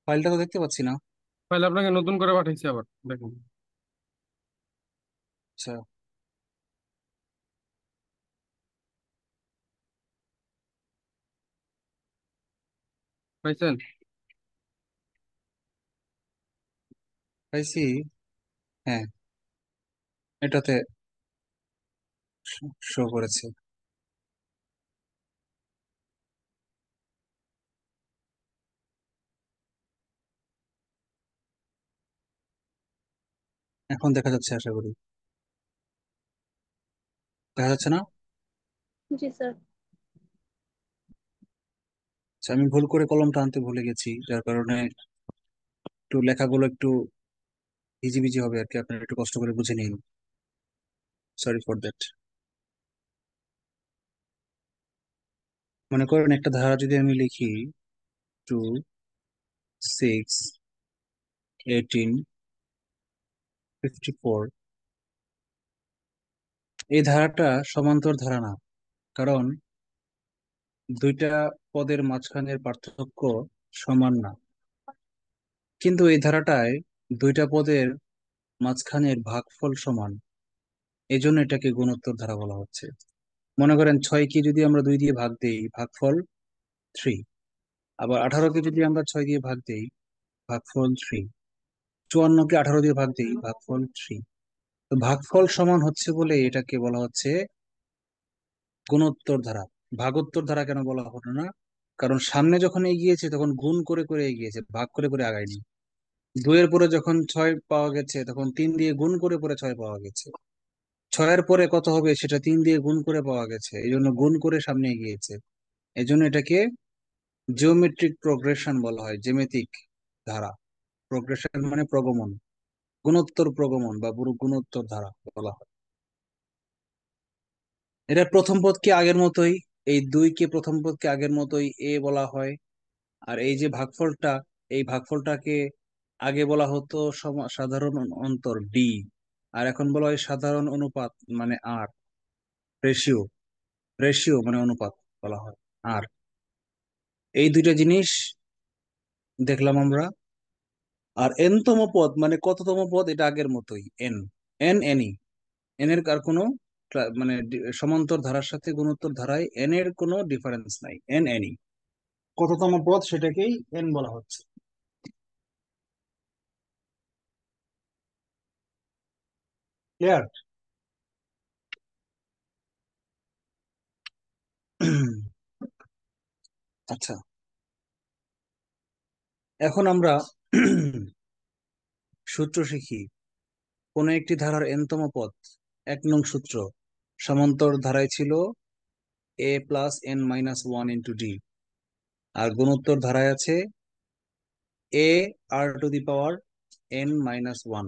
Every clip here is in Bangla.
ফাইলটা তো দেখতে পাচ্ছি না। ফাইল আপনাকে নতুন করে পাঠাইছি, আবার দেখুন। আচ্ছা, পাইছেন? পাইছি। হ্যাঁ, এটাতে শো করেছে। এখন দেখা যাচ্ছে আশা করি। দেখা যাচ্ছে না? জি স্যার। আচ্ছা, আমি ভুল করে কলমটা আনতে ভুলে গেছি, যার কারণে একটু লেখাগুলো একটু হিজিবিজি হবে আর কি। আপনারা একটু কষ্ট করে বুঝে নিন। Sorry for that. মনে করেন একটা ধারা যদি আমি লিখি 2 6 18 54, এই ধারাটা সমান্তর ধারা না। কারণ দুইটা পদের মাঝখানের পার্থক্য সমান না। কিন্তু এই ধারাটায় দুইটা পদের মাঝখানের ভাগফল সমান, এই জন্য এটাকে গুণোত্তর ধারা বলা হচ্ছে। মনে করেন 6 কে যদি আমরা 2 দিয়ে ভাগ দেই, ভাগফল 3। আবার 18-কে যদি আমরা 6 দিয়ে ভাগ দেই, ভাগফল 3। 54-কে 18 দিয়ে ভাগ দেই, ভাগফল 3। তো ভাগফল সমান হচ্ছে বলে এটাকে বলা হচ্ছে গুণোত্তর ধারা। ভাগোত্তর ধারা কেন বলা হলো না? কারণ সামনে যখন এগিয়েছে তখন গুণ করে করে এগিয়েছে, ভাগ করে করে আগায়নি। 2-এর পরে যখন 6 পাওয়া গেছে তখন 3 দিয়ে গুণ করে পরে 6 পাওয়া গেছে। 6-এর পরে কত হবে সেটা 3 দিয়ে গুণ করে পাওয়া গেছে, এই জন্য গুণ করে সামনে এগিয়েছে। এই জন্য এটাকে জিওমেট্রিক প্রোগ্রেশন বলা হয়, জ্যামিতিক ধারা। প্রোগ্রেশন মানে প্রগমন, গুণোত্তর প্রগমন বা গুণোত্তর ধারা বলা হয়। এটা প্রথম পদকে আগের মতোই, এই 2-কে প্রথম পদকে আগের মতোই এ বলা হয়। আর এই যে ভাগফলটা, এই ভাগফলটাকে আগে বলা হতো সাধারণ অন্তর ডি, আর এখন বলা হয় সাধারণ অনুপাত মানে আর। রেশিও, রেশিও মানে অনুপাত বলা হয়। আর এই দুইটা জিনিস দেখলাম আমরা। আর এন তম পদ মানে কততম পদ, এটা আগের মতোই এন। এন এনই, এন এর আর কোনো মানে সমান্তর ধারার সাথে গুণোত্তর ধারায় এন এর কোনো ডিফারেন্স নাই। এন এনই, কততম পদ সেটাকেই এন বলা হচ্ছে। ক্লিয়ার? আচ্ছা, এখন আমরা সূত্র শিখি। কোন একটি ধারার এনতম পদ, 1 নং সূত্র, সমান্তর ধারায় ছিল a+n-1 * d, আর গুণোত্তর ধারায় আছে a r⁴ n-1।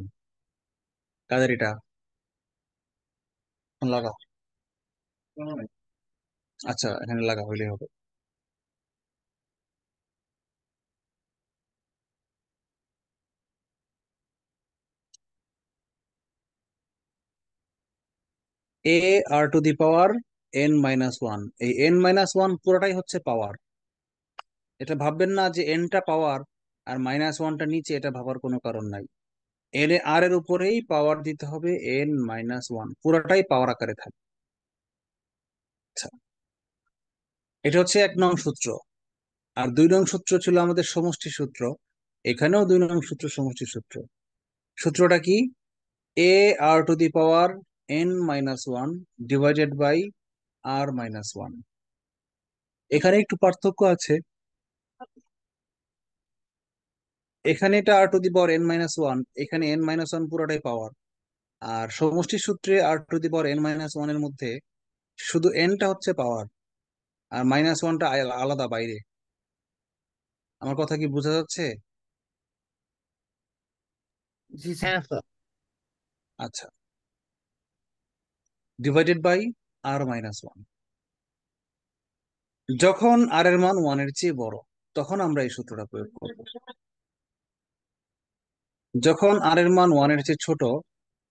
কাদের এটা? এখন লাগা। আচ্ছা, এখানে লাগা হইলে হবে। a r⁴n-1, এই n-1 পুরোটাই হচ্ছে পাওয়ার। এটা ভাববেন না যে এনটা পাওয়ার আর -1টা নিচে, এটা ভাবার কোনো কারণ নাই। এর আর এর উপরেই পাওয়ার দিতে হবে, n-1 পুরোটাই পাওয়ার আকারে থাকে। আচ্ছা, এটা হচ্ছে 1 নং সূত্র। আর 2 নং সূত্র ছিল আমাদের সমষ্টি সূত্র। এখানেও 2 নং সূত্র সমষ্টি সূত্র। সূত্রটা কি? a r⁴n-1 / r-1। এখানে একটু পার্থক্য আছে। এখানে এটা r⁴n-1, এখানে n-1 পুরোটাই পাওয়ার। আর সমষ্টি সূত্রে r⁴n-1 এর মধ্যে শুধু nটা হচ্ছে পাওয়ার, আর -1টা আলাদা বাইরে। আমার কথা কি বোঝা যাচ্ছে? জি স্যার। আচ্ছা, ডিভাইডেড বাই r-1। যখন আর এর মান ওয়ানের চেয়ে বড়, তখন আমরা এই সূত্রটা প্রয়োগ করব। যখন আর এর মান ওয়ানের চেয়ে ছোট,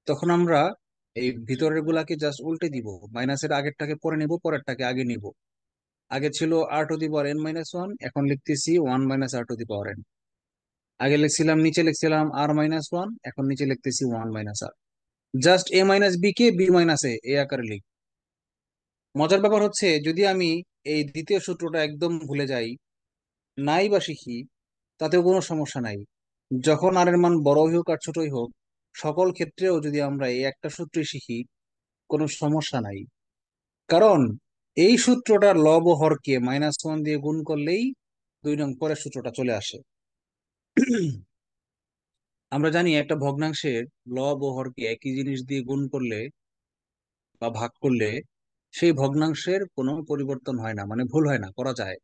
তখন আমরা এই ভিতরের গুলাকে জাস্ট উল্টে দিব, মাইনাসের আগেরটাকে পরে নিব, পরেরটাকে আগে নিব। আগে ছিল r⁻n-1, এখন লিখতেছি 1 - r⁻n। আগে লিখছিলাম, নিচে লিখছিলাম r-1, এখন নিচে লিখতেছি 1 - r। Just a - b K b - a আকারে লিখ। মজার ব্যাপার হচ্ছে, যদি আমি এই দ্বিতীয় সূত্রটা একদম ভুলে যাই, নাই বা শিখি, তাতেও কোনো সমস্যা নাই। যখন আর এর মান বড়ই হোক আর ছোটই হোক, সকল ক্ষেত্রেও যদি আমরা এই একটা সূত্রই শিখি, কোনো সমস্যা নাই। কারণ এই সূত্রটার লব ও হরকে -1 দিয়ে গুণ করলেই 2 নং পরের সূত্রটা চলে আসে। আমরা জানি একটা ভগ্নাংশের লব ও হরকে একই জিনিস দিয়ে গুণ করলে বা ভাগ করলে সেই ভগ্নাংশের কোনো পরিবর্তন হয় না, মানে ভুল হয় না, করা যায়।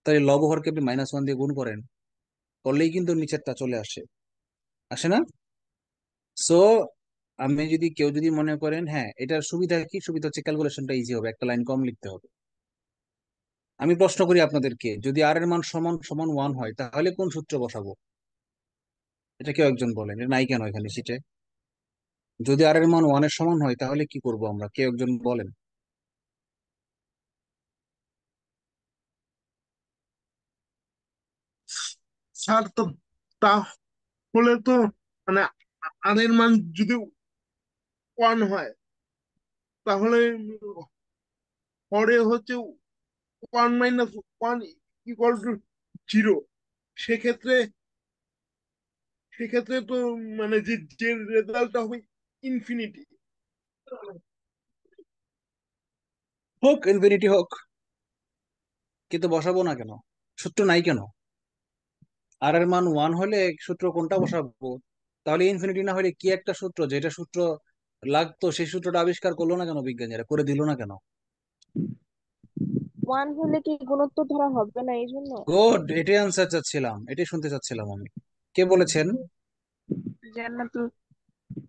তাই লব ও হরকে আপনি -1 দিয়ে গুণ করেন, করলেই কিন্তু নিচেরটা চলে আসে, আসে না? সো আমি যদি, কেউ যদি মনে করেন হ্যাঁ এটার সুবিধা কি, সুবিধা হচ্ছে ক্যালকুলেশনটা ইজি হবে, একটা লাইন কম লিখতে হবে। আমি প্রশ্ন করি আপনাদেরকে, যদি আর এর মান সমান সমান ওয়ান হয়, তাহলে কোন সূত্র বসাবো? এটা কেউ একজন বলেন, এটা নাই কেন এখানে সিটে? যদি আর এর মান ওয়ানের সমান হয়, তাহলে কি করব আমরা, কেউ একজন বলেন। স্যার, তো তাহলে তো মানে আরের মান যদি ওয়ান হয়, তাহলে পরে হচ্ছে 1 - 1 ইকুয়াল টু জিরো। সেক্ষেত্রে সেক্ষেত্রে তো মানে যে যে রেজাল্টটা হবে ইনফিনিটি। হোক, ইনফিনিটি হোক, কিন্তু বসাবো না কেন? সূত্র নাই কেন? আর এর মান ওয়ান হলে সূত্র কোনটা বসাবো? তাহলে ইনফিনিটি না হলে কি একটা সূত্র, যেটা সূত্র লাগতো সেই সূত্রটা আবিষ্কার করলো না কেন বিজ্ঞানীরা, করে দিল না কেন? ওয়ান হলে কি গুণোত্তর ধরা হবে না এই জন্য? গুড, এটাই আনসার চাচ্ছিলাম, এটাই শুনতে চাচ্ছিলাম আমি। কে বলেছেন? জান্নাতুল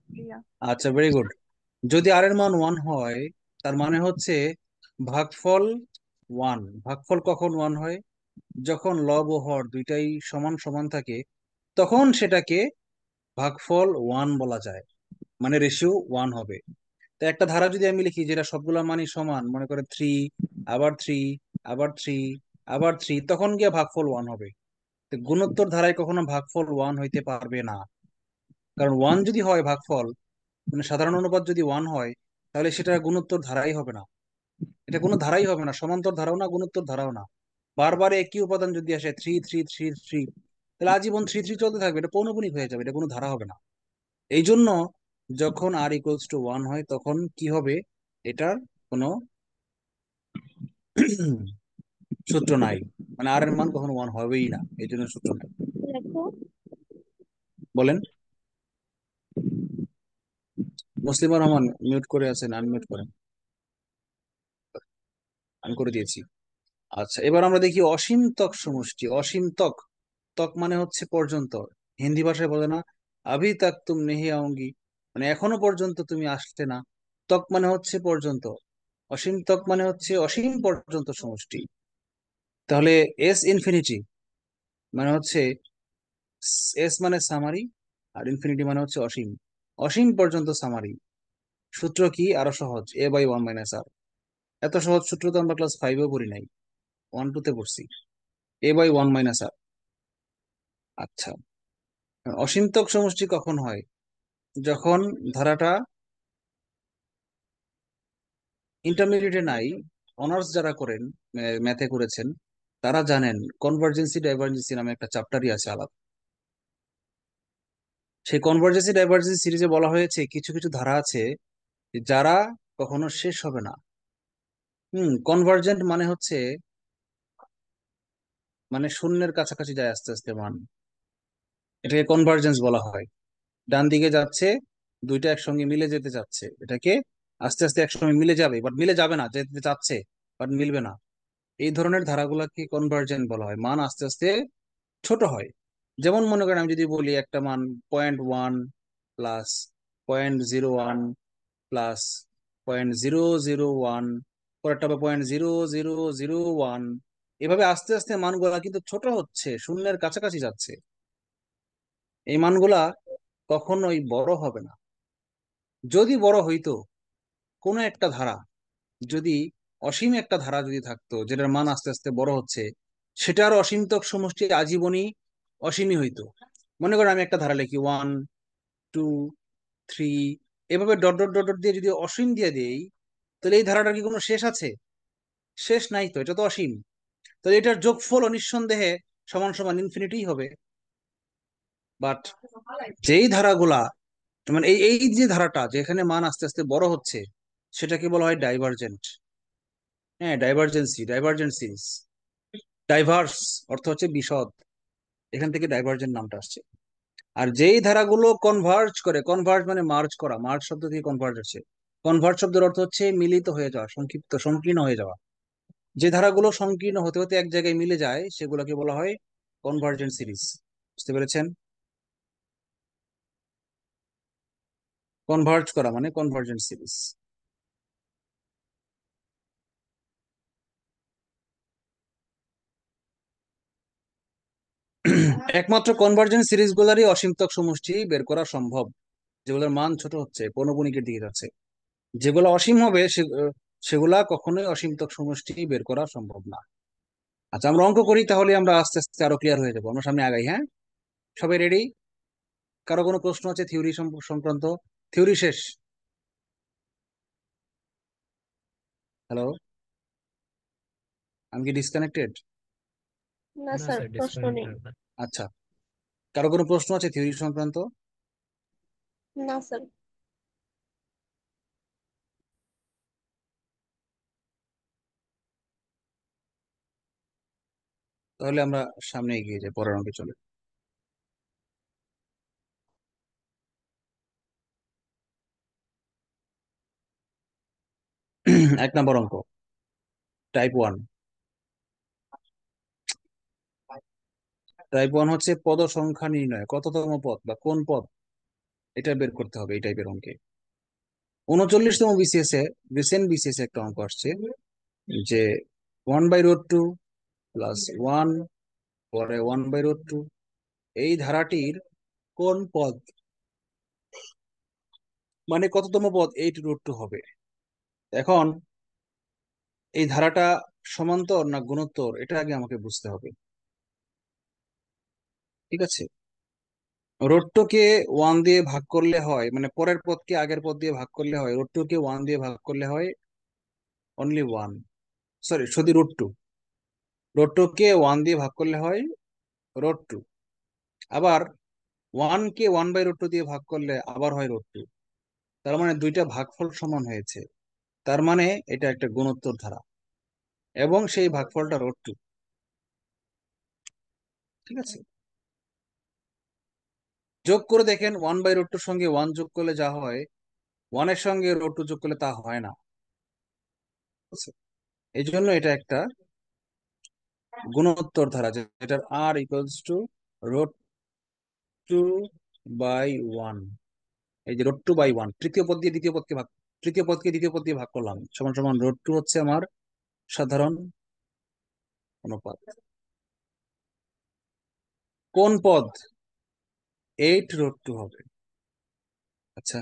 প্রিয়া। আচ্ছা, ভেরি গুড। যদি আর এর মান ওয়ান হয়, তার মানে হচ্ছে ভাগফল ওয়ান। ভাগফল কখন ওয়ান হয়? যখন লব ও হর দুইটাই সমান সমান থাকে, তখন সেটাকে ভাগফল ওয়ান বলা যায়, মানে রেশিও ওয়ান হবে। তো একটা ধারা যদি আমি লিখি যেটা সবগুলা মানই সমান, মনে করে থ্রি, আবার থ্রি, আবার থ্রি, আবার থ্রি, তখন গিয়ে ভাগফল ওয়ান হবে। তো গুণোত্তর ধারায় কখনো ভাগফল ওয়ান হইতে পারবে না। কারণ ওয়ান যদি হয় ভাগফল, মানে সাধারণ অনুপাত যদি ওয়ান হয়, তাহলে সেটা গুণোত্তর ধারাই হবে না। এটা কোনো ধারাই হবে না, সমান্তর ধারাও না, গুণোত্তর ধারাও না। বারবার একই উপাদান যদি আসে, থ্রি থ্রি থ্রি থ্রি, তাহলে আজীবন থ্রি থ্রি চলতে থাকবে, এটা পৌনঃপুনিক হয়ে যাবে, এটা কোনো ধারা হবে না। এই জন্য যখন r = 1 হয়, তখন কি হবে? এটার কোনো সূত্র নাই, মানে আর এর মান কখনো ওয়ান হবেই না, এই জন্য সূত্র নাই। দেখো, বলেন। মুসলিমা রহমান মিউট করে আছেন, আনমিউট করেন। আমি করে দিয়েছি। আচ্ছা, এবার আমরা দেখি অসীম ত্বক সমষ্টি। অসীম ত্বক, ত্বক মানে হচ্ছে পর্যন্ত। হিন্দি ভাষায় বলে না, আভি তাক তুম নেহি আউঙ্গি, মানে এখনো পর্যন্ত তুমি আসলে না। ত্বক মানে হচ্ছে পর্যন্ত। অসীম ত্বক মানে হচ্ছে অসীম পর্যন্ত সমষ্টি। তাহলে এস ইনফিনিটি মানে হচ্ছে, এস মানে সামারি, আর ইনফিনিটি মানে হচ্ছে অসীম। অসীম পর্যন্ত সামারি। সূত্র কি? আরো সহজ, a/1 - r। এত সহজ সূত্র তো আমরা ক্লাস ফাইভেও পড়ি নাই, 1 2 তে পড়ছি। a/1 - r। আচ্ছা, অসীমতক সমষ্টি কখন হয়? যখন ধারাটা ইন্টারমিডিয়েটে নাই। অনার্স যারা করেন, ম্যাথে করেছেন, তারা জানেন কনভার্জেন্সি ডাইভার্জেন্সি নামে একটা চ্যাপ্টারই আছে আলাদা। সেই কনভার্জেন্সি ডাইভার্জেন্সি সিরিজে বলা হয়েছে কিছু কিছু ধারা আছে যারা কখনো শেষ হবে না। কনভার্জেন্ট মানে হচ্ছে, মানে শূন্যের কাছাকাছি যায় আস্তে আস্তে মান, এটাকে কনভার্জেন্স বলা হয়। ডান দিকে যাচ্ছে, দুইটা একসঙ্গে মিলে যেতে যাচ্ছে, এটাকে আস্তে আস্তে একসঙ্গে মিলে যাবে, বাট মিলে যাবে না, যেতে চাচ্ছে বাট মিলবে না। এই ধরনের ধারাগুলোকে কনভার্জেন্ট বলা হয়, মান আস্তে আস্তে ছোট হয়। যেমন মনে করেন, আমি যদি বলি একটা মান 0.1 প্লাস 0.01 প্লাস 0.001, পরেরটা হবে 0.0001। এভাবে আস্তে আস্তে মানগুলা কিন্তু ছোট হচ্ছে, শূন্যের কাছাকাছি যাচ্ছে। এই মানগুলা কখনোই বড় হবে না। যদি বড় হইতো, কোনো একটা ধারা, যদি অসীম একটা ধারা যদি থাকতো যেটার মান আস্তে আস্তে বড় হচ্ছে, সেটার অসীমতক সমষ্টি আজীবনই অসীমই হইতো। মনে করো আমি একটা ধারা লিখি 1, 2, 3, এভাবে ডট ডট ডট ডট দিয়ে যদি অসীম দিয়ে দেই, তাহলে এই ধারাটার কি কোনো শেষ আছে? শেষ নাই তো, এটা তো অসীম। তাহলে এটার যোগফল নিঃসন্দেহে সমান সমান ইনফিনিটি হবে। বাট যেই ধারাগুলা, মানে এই এই যে ধারাটা যেখানে মান আস্তে আস্তে বড় হচ্ছে, সেটাকে বলা হয় ডাইভারজেন্ট। হ্যাঁ, ডাইভারজেন্সি, ডাইভারজেন্ট সিরিজ। ডাইভার্স অর্থ হচ্ছে বিশদ, এখান থেকে ডাইভারজেন্ট নামটা আসছে। আর যেই ধারাগুলো কনভার্জ করে, কনভার্জ মানে মার্জ করা, মার্জ শব্দ থেকে কনভার্জ হচ্ছে। কনভার্জ শব্দের অর্থ হচ্ছে মিলিত হয়ে যাওয়া, সংক্ষিপ্ত, সংকীর্ণ হয়ে যাওয়া। যে ধারাগুলো সংকীর্ণ হতে হতে এক জায়গায় মিলে যায়, সেগুলোকে বলা হয় কনভার্জেন্ট সিরিজ। বুঝতে পেরেছেন? কনভার্জ করা মানে কনভার্জেন্ট সিরিজ। একমাত্র কনভার্জেন্ট সিরিজ গুলারই অসীমতক সমষ্টি বের করা সম্ভব, যেগুলোর মান ছোট হচ্ছে, পৌনপুনিকের দিকে যাচ্ছে। যেগুলো অসীম হবে সেগুলা কখনোই অসীমতক সমষ্টি বের করা সম্ভব না। আচ্ছা, আমরা অঙ্ক করি, তাহলে আমরা আস্তে আস্তে আরো ক্লিয়ার হয়ে যাবো। আমরা সামনে আগাই, হ্যাঁ? সবাই রেডি? কারো কোনো প্রশ্ন আছে থিওরি সংক্রান্ত? থিওরি শেষ? হ্যালো, আমি কি ডিসকানেক্টেড? না না স্যার, স্যার, প্রশ্ন নেই। ডিসকানেক্টেড না। আচ্ছা, কারো কোনো প্রশ্ন আছে থিওরি সংক্রান্ত? না স্যার। তাহলে আমরা সামনে এগিয়ে যাই, পরের অঙ্কে চলে। 1 নম্বর অঙ্ক, টাইপ 1। টাইপ 1 হচ্ছে পদ সংখ্যা নির্ণয়, কততম পদ বা কোন পদ, এটা বের করতে হবে এই টাইপের অঙ্কে। 39তম বিসিএস এ, রিসেন্ট বিসিএস একটা অঙ্ক আসছে যে 1/√2 +1 পরে 1/√2, এই ধারাটির কোন পদ, মানে কততম পদ 8√2 হবে। এখন এই ধারাটা সমান্তর না গুণোত্তর, এটা আগে আমাকে বুঝতে হবে। ঠিক আছে, √2 কে 1 দিয়ে ভাগ করলে হয়, মানে পরের পদকে আগের পদ দিয়ে ভাগ করলে হয়, √2 কে 1 দিয়ে ভাগ করলে হয় অনলি 1, সরি শুধু √2। √2 কে 1 দিয়ে ভাগ করলে হয় √2। আবার 1 কে 1/√2 দিয়ে ভাগ করলে আবার হয় √2। তার মানে দুইটা ভাগফল সমান হয়েছে। তার মানে এটা একটা গুণোত্তর ধারা, এবং সেই ভাগফলটা √2। ঠিক আছে, যোগ করে দেখেন 1/√2 সঙ্গে 1 যোগ করলে যা হয়, 1 এর সঙ্গে √2 যোগ করলে তা হয় না। ঠিক আছে? এই জন্য এটা একটা গুণোত্তর ধারা, যেটার R = √2/1। এই যে √2/1, তৃতীয় পদ দিয়ে দ্বিতীয় পদকে ভাগ, তৃতীয় পদকে দ্বিতীয় পদ দিয়ে ভাগ করলাম, সমান সমান √2 হচ্ছে আমার সাধারণ অনুপাত। কোন পদ 8√2 হবে? আচ্ছা,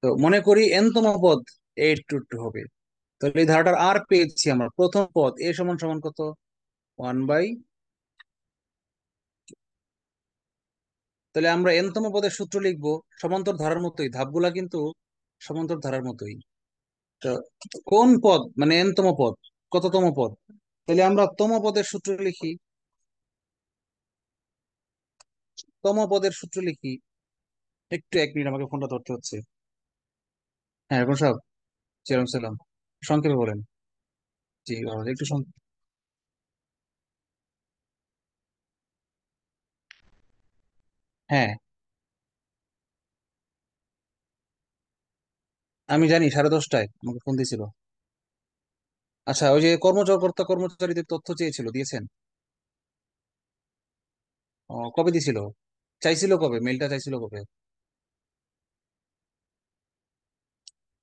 তো মনে করি n তম পদ 8√2 হবে। তাহলে এই ধারাটার আর পেয়েছি আমরা, প্রথম পদ a সমান সমান কত, 1/। তাহলে আমরা n তম পদের সূত্র লিখবো সমান্তর ধারার মতোই, ধাপগুলা কিন্তু সমান্তর ধারার মতোই। তো কোন পদ মানে n তম পদ, কততম পদ, তাহলে আমরা তম পদের সূত্র লিখি, তম পদের সূত্র লিখি। একটু 1 মিনিট, আমাকে ফোনটা ধরতে হচ্ছে। হ্যাঁ এখন সব চেরম সালাম, সংক্ষেপে বলেন। জি বাবা, একটু হ্যাঁ, আমি জানি 10:30টায় আমাকে ফোন দিয়েছিল। আচ্ছা, ওই যে কর্মকর্তা কর্মচারীদের তথ্য চেয়েছিল, দিয়েছেন? কবে দিছিল? চাইছিল কবে, মেলটা চাইছিল কবে?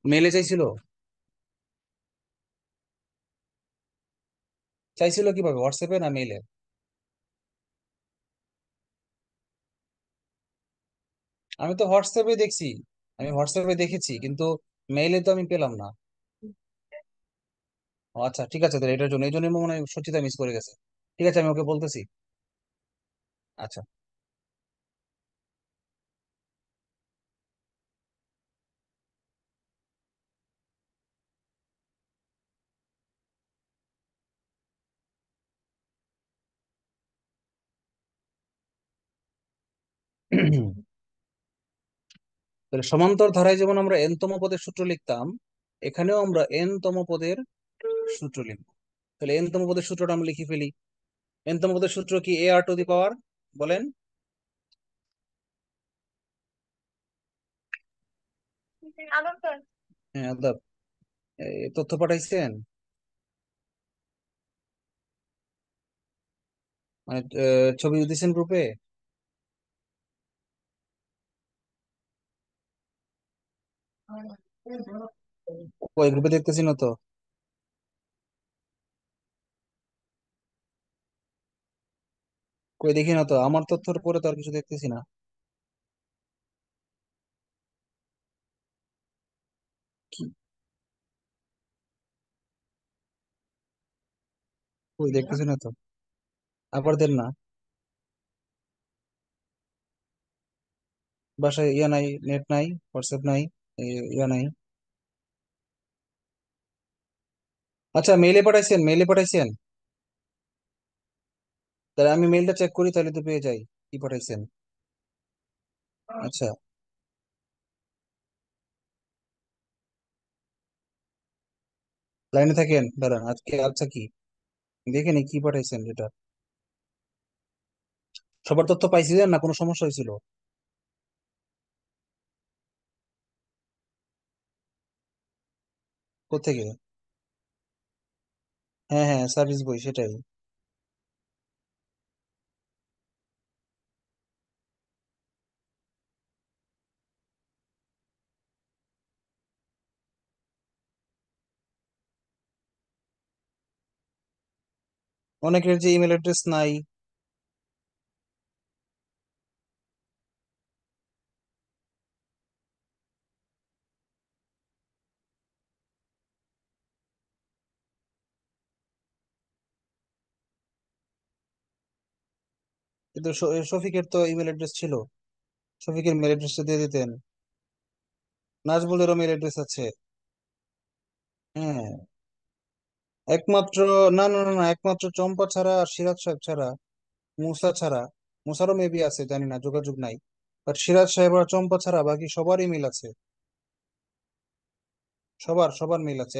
মেলে চাইছিল? চাইছিল কিভাবে, হোয়াটসঅ্যাপে না মেলে? আমি তো হোয়াটসঅ্যাপে দেখছি, আমি হোয়াটসঅ্যাপে দেখেছি, কিন্তু মেইলে তো আমি পেলাম না। ও আচ্ছা, ঠিক আছে, তাহলে এটার জন্য, এই জন্য মনে হয় সচিতা মিস করে গেছে। ঠিক আছে, আমি ওকে বলতেছি। আচ্ছা। তাহলে সমান্তর ধারায় যেমন আমরা এন তম পদের সূত্র লিখতাম, এখানেও আমরা এন তম পদের সূত্র লিখবো। তাহলে এন তম পদের সূত্রটা আমরা লিখে ফেলি। এন তম পদের সূত্র কি, এ আর টু দি পাওয়ার, বলেন। হ্যাঁ আদাব। তথ্য পাঠাইছেন, মানে ছবি দিয়েছেন গ্রুপে? ওই গ্রুপে দেখতেছি না তো। কই দেখি না তো, আমার তথ্যের পরে তো আর কিছু দেখতেছি না। কি? কই দেখতেছি না তো, আবার দেন না। বাসায় ইয়া নাই, নেট নাই, হোয়াটসঅ্যাপ নাই, ইয়া নাই। আচ্ছা, মেইলে পাঠাইছেন, মেইলে পাঠাইছেন? তাহলে আমি মেইলটা চেক করি, তাহলে তো পেয়ে যাই কি পাঠাইছেন। আচ্ছা, লাইনে থাকেন, দাঁড়ান, আজকে আচ্ছা কি দেখে নি কি পাঠাইছেন যেটা। সবার তথ্য পাইছিলেন না, কোনো সমস্যা হয়েছিল? কোত্থেকে? হ্যাঁ হ্যাঁ, সার্ভিস বই, সেটাই। অনেকের যে ইমেল অ্যাড্রেস নাই। কিন্তু শফিকের তো ইমেল অ্যাড্রেস ছিল, শফিকের মেল অ্যাড্রেসটা দিয়ে দিতেন। নাজমুলেরও মেল অ্যাড্রেস আছে। হ্যাঁ, একমাত্র, না না না না, একমাত্র চম্পা ছাড়া আর সিরাজ সাহেব ছাড়া, মুসা ছাড়া, মুসারও মেবি আছে, জানি না, যোগাযোগ নাই। বাট সিরাজ সাহেব আর চম্পা ছাড়া বাকি সবারই মিল আছে। সবার সবার মিল আছে।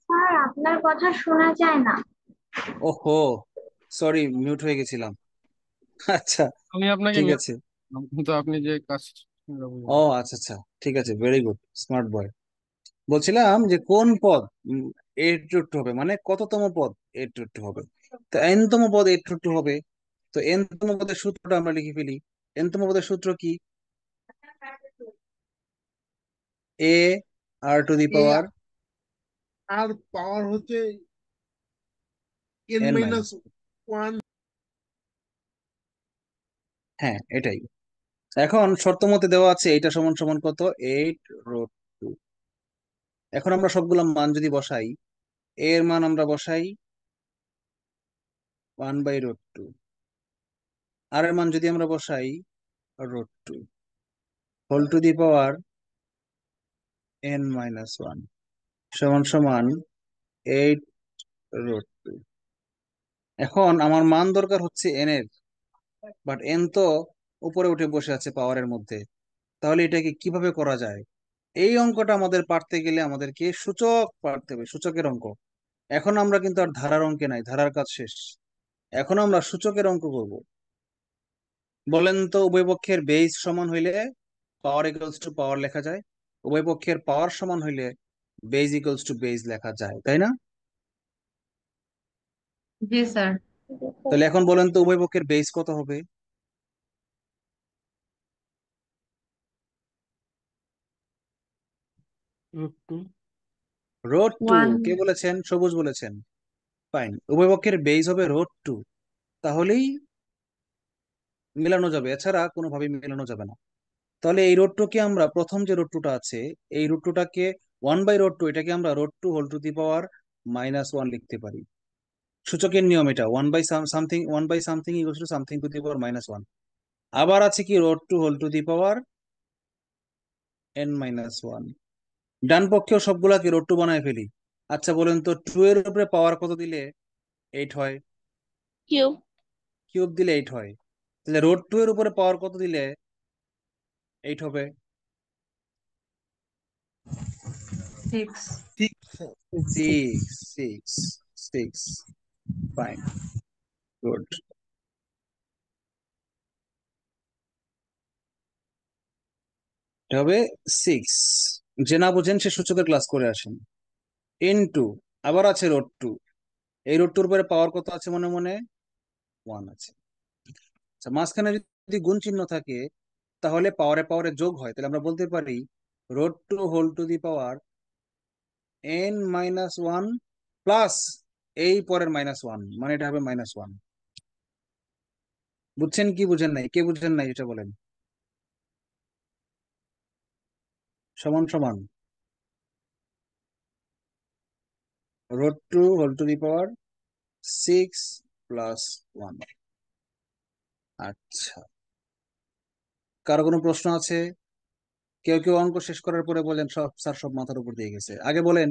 স্যার আপনার কথা শোনা যায় না। ওহো, সরি, মিউট হয়ে গেছিলাম। আচ্ছা, আমি আপনাকে ঠিক mute আছে। করলাম, কিন্তু আপনি যে কাজ ও আচ্ছা আচ্ছা, ঠিক আছে, ভেরি গুড, স্মার্ট বয়। বলছিলাম যে কোন পদ এইট রুট টু হবে, মানে কততম পদ এইট রুট টু হবে। তো এন তম পদ এইট রুট টু হবে। তো এন তম পদের সূত্রটা আমরা লিখে ফেলি। এন তম পদের সূত্র কি? এ আর টু দি এ পাওয়ার আর পাওয়ার হচ্ছে N N minus minus. One. হ্যাঁ, এটাই। এখন শর্ত মতে দেওয়া আছে এটা সমান সমান কত, এইট রুট টু। এখন আমরা সবগুলা মান যদি বসাই, এ এর মান আমরা বসাই 1/√2, আর এর মান যদি আমরা বসাই √2, whole to the power n-1 সমান সমান 8√2। এখন আমার মান দরকার হচ্ছে n এর, বাট n তো উপরে উঠে বসে আছে পাওয়ারের মধ্যে। তাহলে এটাকে কিভাবে করা যায়? এই অঙ্কটা আমাদের পারতে গেলে আমাদেরকে সূচক পারতে হবে, সূচকের অঙ্ক। এখন আমরা কিন্তু আর ধারার অঙ্কে নাই, ধারার কাজ শেষ। এখন আমরা সূচকের অঙ্ক করব। বলেন তো, উভয় পক্ষের বেস সমান হইলে পাওয়ার ইকুয়ালস টু পাওয়ার লেখা যায়, উভয় পক্ষের পাওয়ার সমান হইলে বেজ ইকুয়ালস টু বেজ লেখা যায়, তাই না? জি স্যার। জি স্যার। তাহলে এখন বলেন তো উভয় পক্ষের বেস কত হবে? √2। √2। ওয়ান। কে বলেছেন? সবুজ বলেছেন। ফাইন, উভয় পক্ষের বেস হবে √2। তাহলেই মেলানো যাবে, এছাড়া কোনোভাবেই মেলানো যাবে না। তাহলে এই √2 কে আমরা, প্রথম যে √2টা আছে, এই √2টাকে 1/√2, এটাকে আমরা √2 হোল টু দি পাওয়ার -1 লিখতে পারি। সূচকের নিয়ম এটা, one by something equals to something to the power -1। আবার আছে কি, √2 whole to the power n-1। ডান পক্ষেও সবগুলাকে √2 বানায় ফেলি। আচ্ছা বলেন তো, 2 এর উপরে পাওয়ার কত দিলে 8 হয়? কিউব। কিউব দিলে 8 হয়। তাহলে √2 এর উপরে পাওয়ার কত দিলে 8 হবে? Six. Six. Six. Six. Fine, good. এটা হবে 6। যে না বুঝেন সে সূচকের ক্লাস করে আসেন। ইনটু, আবার আছে √2। এই √2 এর উপরে পাওয়ার কত আছে মনে মনে? 1 আছে। আচ্ছা, মাঝখানে যদি গুণ চিহ্ন থাকে তাহলে পাওয়ারে পাওয়ারে যোগ হয়, তাহলে আমরা বলতে পারি √2 whole to the power n-1 plus এই পরের -1, মানে এটা হবে -1। বুঝছেন কি বুঝেন নাই? কে বুঝেন নাই এটা বলেন। সমান সমান √2 হোল টু দি পাওয়ার 6 + 1। আচ্ছা, কারো কোনো প্রশ্ন আছে? কেউ কেউ অঙ্ক শেষ করার পরে বলেন সব স্যার, সব মাথার উপর দিয়ে গেছে, আগে বলেন।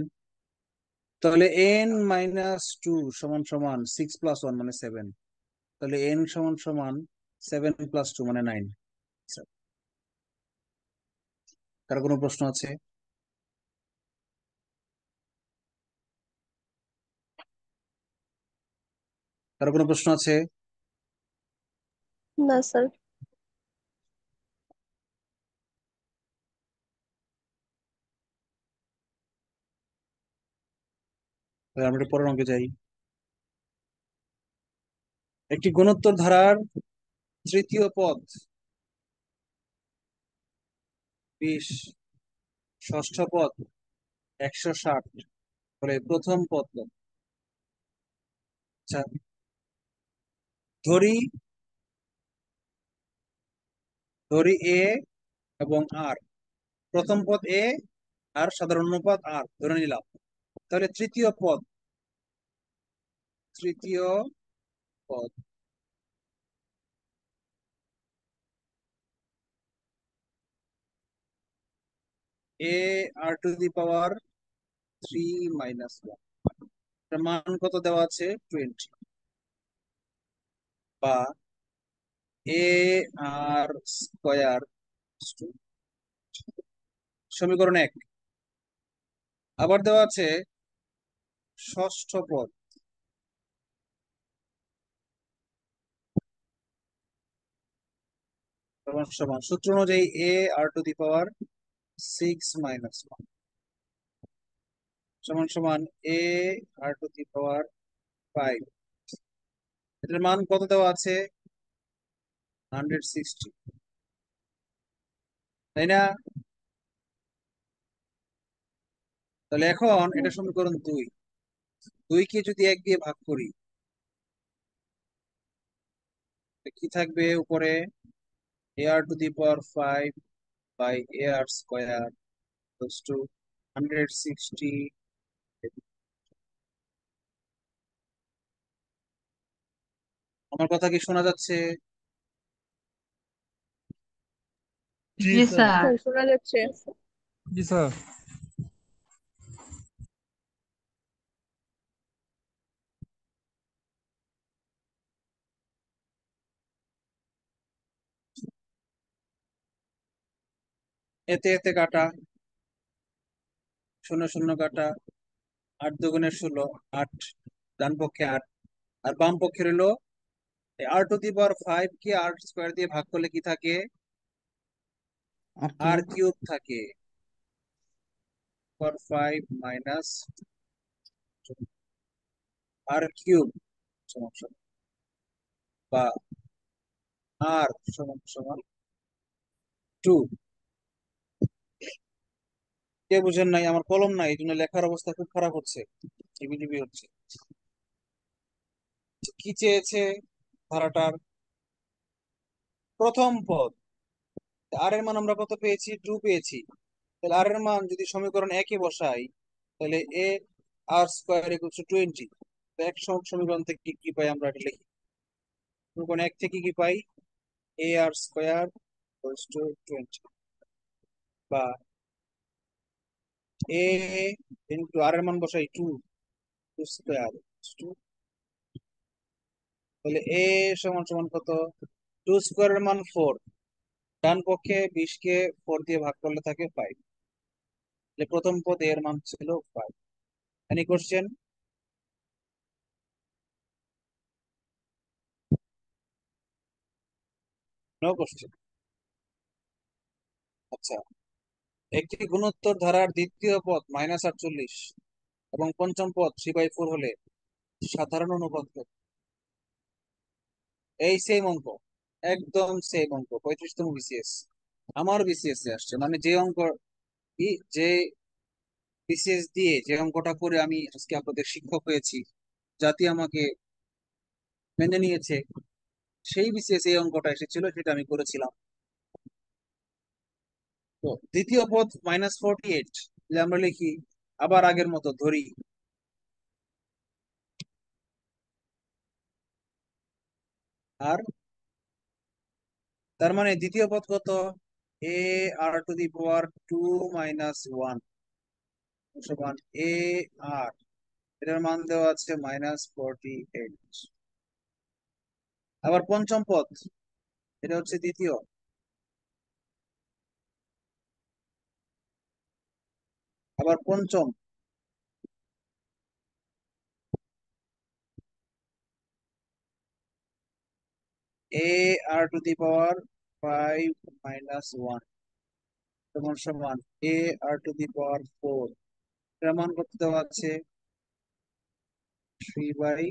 তাহলে n-2 সমান সমান 6 + 1 মানে 7। তাহলে n সমান সমান 7 + 2 মানে 9। কারো কোনো প্রশ্ন আছে? কারো কোনো প্রশ্ন আছে? না স্যার। তাহলে আমরা একটু পরের অঙ্কে যাই। একটি গুণোত্তর ধারার তৃতীয় পদ 20, ষষ্ঠ পদ 160 হলে প্রথম পদ কত? আচ্ছা, ধরি ধরি এ এবং আর, প্রথম পদ এ আর সাধারণ অনুপাত আর ধরে নিলাম। তাহলে তৃতীয় পদ এ আর টু দি পাওয়ার 3 - 1, এর মান কত দেওয়া আছে? 20। বা এ আর স্কয়ার, সমীকরণ 1। আবার দেওয়া আছে ষষ্ঠ পদ সমান সমান সূত্র অনুযায়ী এ আর টু দি পাওয়ার 6 - 1 সমান সমান এ আর টু দি পাওয়ার 5। এটার মান কত দেওয়া আছে? 160, তাই না? তাহলে এখন এটা সমীকরণ 2। 2 কে যদি 1 দিয়ে ভাগ করি, কি থাকবে উপরে? A R to the power 5 by A R square equals to 160। আমার কথা কি শোনা যাচ্ছে? জি জি স্যার। স্যার। শোনা যাচ্ছে। জি স্যার। এতে এতে কাটা, শূন্য শূন্য কাটা, 8 × 2 = 16, 8, ডান পক্ষে 8, আর বাম পক্ষে রইলো আর to the power 5 K R square দিয়ে ভাগ করলে কি থাকে? আর আর কিউব। কিউব থাকে। পাওয়ার 5 মাইনাস আর কিউব সমান সমান, বা আর সমান সমান 2। কে বুঝেন নাই? আমার কলম নাই, এই জন্য লেখার অবস্থা খুব খারাপ হচ্ছে, টিপি হচ্ছে। কি চেয়েছে ধারাটার? প্রথম পদ। আর এর মান আমরা কত পেয়েছি? 2 পেয়েছি। তাহলে আর এর মান যদি সমীকরণ 1-এ বসাই, তাহলে এ আর স্কোয়ার ইকুয়ালস টু 20। এক সমীকরণ থেকে কি পাই আমরা? এটা লিখি। সমীকরণ 1 থেকে কি পাই? এ আর স্কোয়ার ইকুয়ালস টু 20, বা এ ইন্টু আর এর মান বসাই 2, 2 স্কোয়ার, তাহলে এ সমান সমান কত? 2 স্কোয়ারের মান 4, ডান পক্ষে 20 কে 4 দিয়ে ভাগ করলে থাকে 5। তাহলে প্রথম পদ এর মান ছিল 5। Any question? No question. আচ্ছা, একটি গুণোত্তর ধারার দ্বিতীয় পদ -48 এবং পঞ্চম পদ 3/4 হলে সাধারণ অনুপাত কত? এই সেম অঙ্ক, একদম সেম অঙ্ক, 35তম বিসিএস। আমার বিসিএস এ আসছে, মানে যে অঙ্ক যে বিসিএস দিয়ে যে অঙ্কটা করে আমি আজকে আপনাদের শিক্ষক হয়েছি, জাতি আমাকে মেনে নিয়েছে, সেই বিসিএস এই অঙ্কটা এসেছিল, সেটা আমি করেছিলাম। তো দ্বিতীয় পদ -48, আমরা লিখি আবার আগের মতো ধরি, আর তার মানে দ্বিতীয় পদ কত? এ আর টু দি পাওয়ার 2 - 1 সমান এ আর, এটার মান দেওয়া আছে -48। আবার পঞ্চম পদ, এটা হচ্ছে দ্বিতীয়, আবার পঞ্চম, এ আর টু দি পাওয়ার 5 - 1 সমান সমান এ আর টু দি পাওয়ার 4, এটার মান কত দেওয়া আছে? 3/।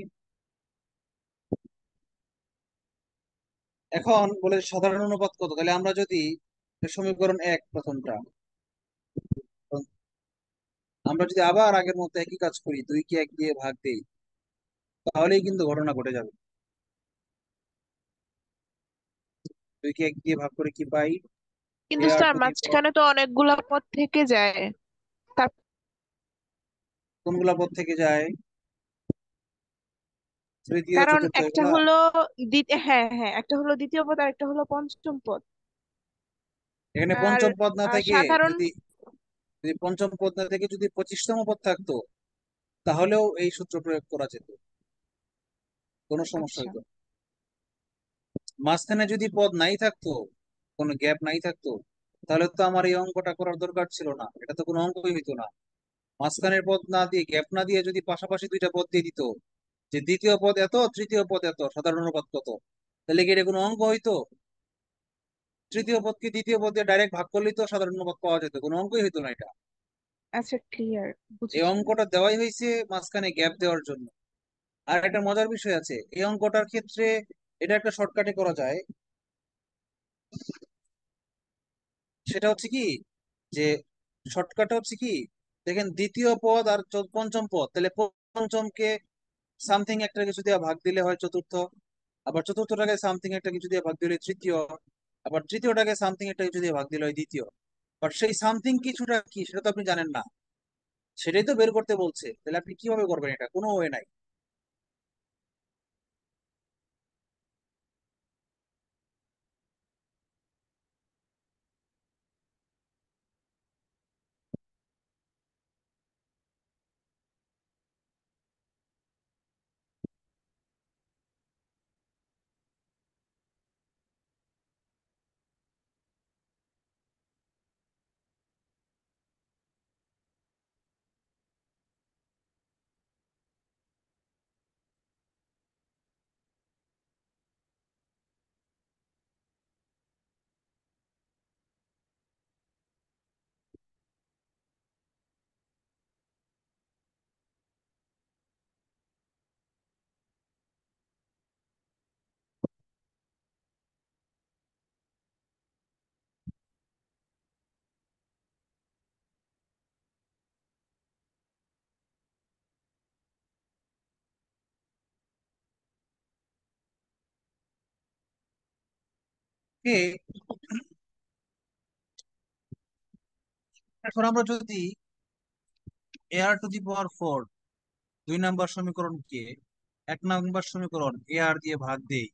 এখন বলে সাধারণ অনুপাত কত? তাহলে আমরা যদি সমীকরণ 1 প্রথমটা, আমরা যদি আবার আগের মতো একই কাজ করি, 2 কে 1 দিয়ে ভাগ দেই, তাহলেই কিন্তু ঘটনা ঘটে যাবে। 2 কে 1 দিয়ে ভাগ করে কি পাই? এ কিন্তু আর স্যার টু দি পাওয়ার, মাঝখানে তো অনেকগুলা পদ থেকে যায়। তার কোনগুলা পদ থেকে যায়? তৃতীয় কারণ চতুর্থ একটা এগুলা। হলো হ্যাঁ হ্যাঁ, একটা হলো দ্বিতীয় পদ আর একটা হলো পঞ্চম পদ। এখানে আর পঞ্চম পদ না থেকে সাধারণ যদি, পঞ্চম পদ না থেকে যদি 25তম পদ থাকতো, তাহলেও এই সূত্র প্রয়োগ করা যেত, কোনো সমস্যা আচ্ছা হইতো না। মাঝখানে যদি পদ নাই থাকতো, কোনো গ্যাপ নাই থাকতো, তাহলে তো আমার এই অঙ্কটা করার দরকার ছিল না, এটা তো কোনো অঙ্কই হইতো না। মাঝখানের পদ না দিয়ে, গ্যাপ না দিয়ে যদি পাশাপাশি দুইটা পদ দিয়ে দিত, যে দ্বিতীয় পদ এত, তৃতীয় পদ এত, সাধারণ অনুপাত কত, তাহলে কি এটা কোনো অঙ্ক হইতো? তৃতীয় পদকে দ্বিতীয় পদ দিয়ে ডাইরেক্ট ভাগ করলেই তো সাধারণ পদ পাওয়া যেত, কোনো অঙ্কই হইতো না এটা। আচ্ছা, ক্লিয়ার, এই বুঝেছি। অঙ্কটা দেওয়াই হয়েছে মাঝখানে গ্যাপ দেওয়ার জন্য। আর একটা মজার বিষয় আছে এই অঙ্কটার ক্ষেত্রে, এটা একটা শর্টকাটে করা যায়। সেটা হচ্ছে কি, যে শর্টকাট হচ্ছে কি, দেখেন দ্বিতীয় পদ আর পঞ্চম পদ, তাহলে পঞ্চমকে সামথিং একটা কিছু দিয়ে ভাগ দিলে হয় চতুর্থ, আবার চতুর্থটাকে সামথিং একটা কিছু দিয়ে ভাগ দিলে তৃতীয়, আবার তৃতীয়টাকে সামথিং একটা কিছু দিয়ে ভাগ দিলে হয় দ্বিতীয়। বাট সেই সামথিং কিছুটা কি সেটা তো আপনি জানেন না, সেটাই তো বের করতে বলছে, তাহলে আপনি কিভাবে করবেন? এটা কোনো ওয়ে নাই। এ, এখন আমরা যদি ar⁴ 2 নাম্বার সমীকরণকে 1 নাম্বার সমীকরণ ar দিয়ে ভাগ দেই।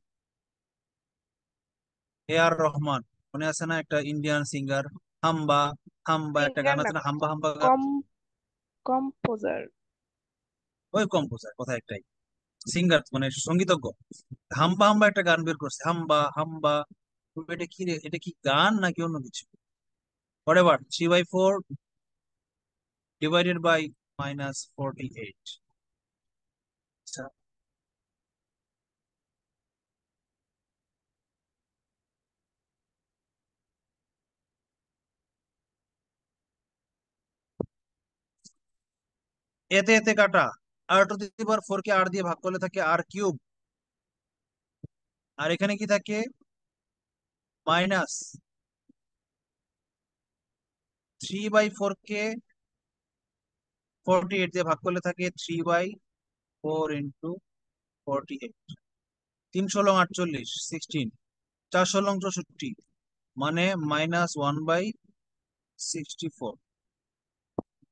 রহমান, মনে আছে না একটা ইন্ডিয়ান সিঙ্গার, হাম্বা হাম্বা একটা সিঙ্গার গান না, আছে না, হাম্বা হাম্বা গান। কম কম্পোজার। ওই কম্পোজার, কথা একটাই, সিঙ্গার মানে সঙ্গীতজ্ঞ। হাম্বা হাম্বা একটা গান বের করছে, হাম্বা হাম্বা। তো এটা কি রে, এটা কি গান নাকি অন্য কিছু? Whatever, 3/4 divided by -48। আচ্ছা, এতে এতে কাটা, r⁴ কে r দিয়ে ভাগ করলে থাকে r³, আর এখানে কি থাকে, -3/4 কে 48 দিয়ে ভাগ করলে থাকে 3/4 ইন্টু 48। 3 × 48, 16, 4 × 64, মানে -1/64।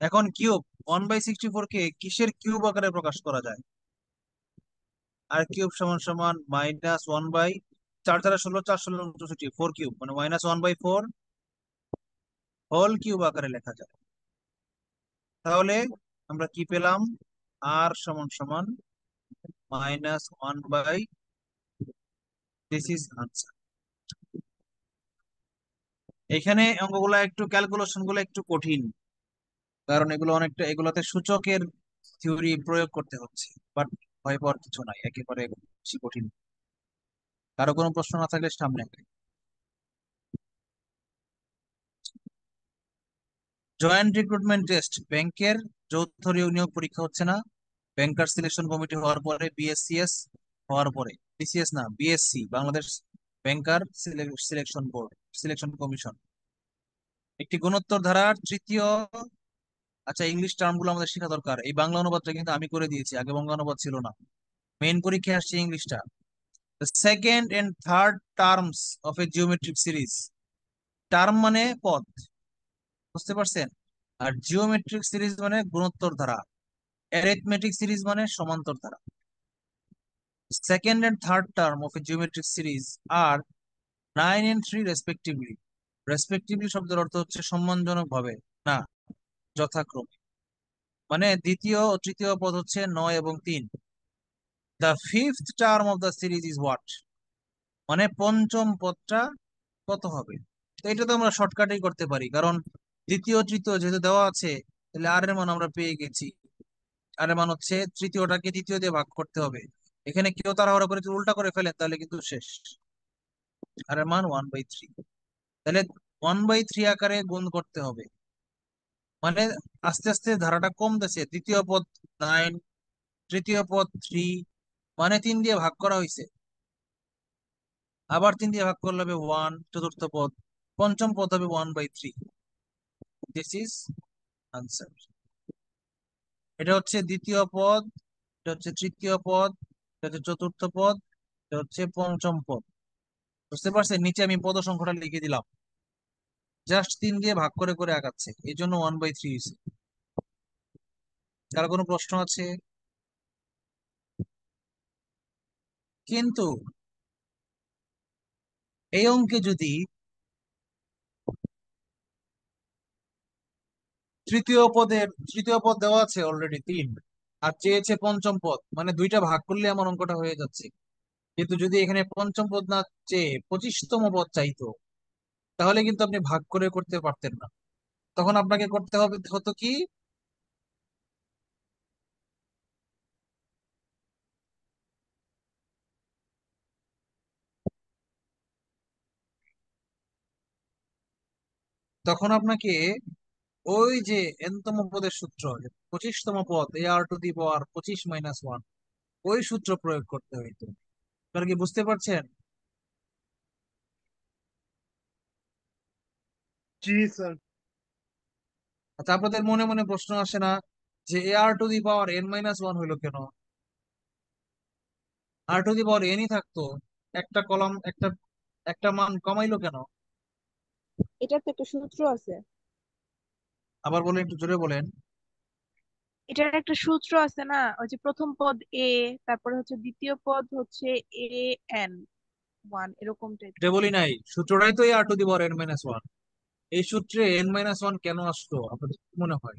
এখন কিউব, 1/64 কে কিসের কিউব আকারে প্রকাশ করা যায়? আর কিউব সমান সমান -1/, 4 × 4 = 16, 4 × 16 = 64, 4³ মানে -1/4 হোল কিউব আকারে লেখা যায়। তাহলে আমরা কি পেলাম? আর সমান সমান -1/, দিস ইজ আনসার। এখানে অঙ্কগুলো একটু, ক্যালকুলেশন গুলো একটু কঠিন, কারণ এগুলো অনেকটা, এগুলোতে সূচকের থিওরি প্রয়োগ করতে হচ্ছে। বাট ভয় পাওয়ার কিছু নাই, একেবারে বেশি কঠিন। কারো কোনো প্রশ্ন না থাকলে সামনে আগে। জয়েন্ট রিক্রুটমেন্ট টেস্ট, ব্যাংকের যৌথ নিয়োগ পরীক্ষা হচ্ছে না, ব্যাংকার সিলেকশন কমিটি হওয়ার পরে, বিএসসিএস হওয়ার পরে, বিসিএস না বিএসসি, বাংলাদেশ ব্যাংকার সিলেকশন বোর্ড, সিলেকশন কমিশন, একটি গুণোত্তর ধারার তৃতীয়। আচ্ছা, ইংলিশ টার্ম গুলো আমাদের শেখা দরকার। এই বাংলা অনুবাদটা কিন্তু আমি করে দিয়েছি, আগে বঙ্গ অনুবাদ ছিল না, মেইন পরীক্ষায় আসছে ইংলিশটা। The second and third terms of a geometric series. Term মানে পদ, বুঝতে পারছেন? আর জিওমেট্রিক সিরিজ মানে গুণোত্তর ধারা, অ্যারিথমেটিক সিরিজ মানে সমান্তর ধারা। Second and third term of a geometric series আর 9 and 3 রেসপেক্টিভলি। রেসপেক্টিভলি শব্দের অর্থ হচ্ছে সম্মানজনক ভাবে, না, যথাক্রমে। মানে দ্বিতীয় ও তৃতীয় পদ হচ্ছে 9 এবং 3। The fifth term of the series is what, মানে পঞ্চম পদটা কত হবে? তো এটা তো আমরা শর্টকাটেই করতে পারি, কারণ দ্বিতীয় তৃতীয় যেহেতু দেওয়া আছে, তাহলে আর এর মান আমরা পেয়ে গেছি। আর এর মান হচ্ছে তৃতীয়টাকে দ্বিতীয় দিয়ে ভাগ করতে হবে। এখানে কেউ তাড়াহুড়া করে যদি উল্টা করে ফেলেন তাহলে কিন্তু শেষ। আর এর মান 1/3। তাহলে 1/3 আকারে গুণ করতে হবে, মানে আস্তে আস্তে ধারাটা কমতেছে। দ্বিতীয় পদ 9, তৃতীয় পদ 3, মানে 3 দিয়ে ভাগ করা হয়েছে, আবার 3 দিয়ে ভাগ করলে হবে 1, চতুর্থ পদ, পঞ্চম পদ হবে 1/3। This is answer. এটা হচ্ছে দ্বিতীয় পদ, এটা হচ্ছে তৃতীয় পদ, এটা হচ্ছে চতুর্থ পদ, এটা হচ্ছে পঞ্চম পদ। বুঝতে পারছেন? নিচে আমি পদ সংখ্যাটা লিখে দিলাম, জাস্ট 3 দিয়ে ভাগ করে করে আগাচ্ছে, এই জন্য 1/3 হয়েছে। কার কোনো প্রশ্ন আছে? কিন্তু এই অঙ্কে যদি তৃতীয় পদ দেওয়া আছে অলরেডি 3, আর চেয়েছে পঞ্চম পদ, মানে দুইটা ভাগ করলে আমার অঙ্কটা হয়ে যাচ্ছে। কিন্তু যদি এখানে পঞ্চম পদ না চেয়ে 25তম পদ চাইতো, তাহলে কিন্তু আপনি ভাগ করে করতে পারতেন না। তখন আপনাকে করতে হবে হতো কি, তখন আপনাকে ওই যে এনতম পদের সূত্র, 25তম পদ AR⁻25-1, ওই সূত্র প্রয়োগ করতে হইতো। আপনারা কি বুঝতে পারছেন? जी सर। আচ্ছা, আপনাদের মনে মনে প্রশ্ন আসে না যে AR⁻n-1 হইলো কেন? R⁻n-ই থাকতো, একটা কলাম একটা একটা মান কমাইলো কেন? এটার তো একটা সূত্র আছে। আবার বলেন, একটু জোরে বলেন। এটার একটা সূত্র আছে না, ওই যে প্রথম পদ এ, তারপরে হচ্ছে দ্বিতীয় পদ হচ্ছে এ এন ওয়ান, এরকম এটা টাইপের। বলি নাই, সূত্রটাই তো AR⁻n-1। এই সূত্রে n-1 কেন আসতো আপনাদের কি মনে হয়?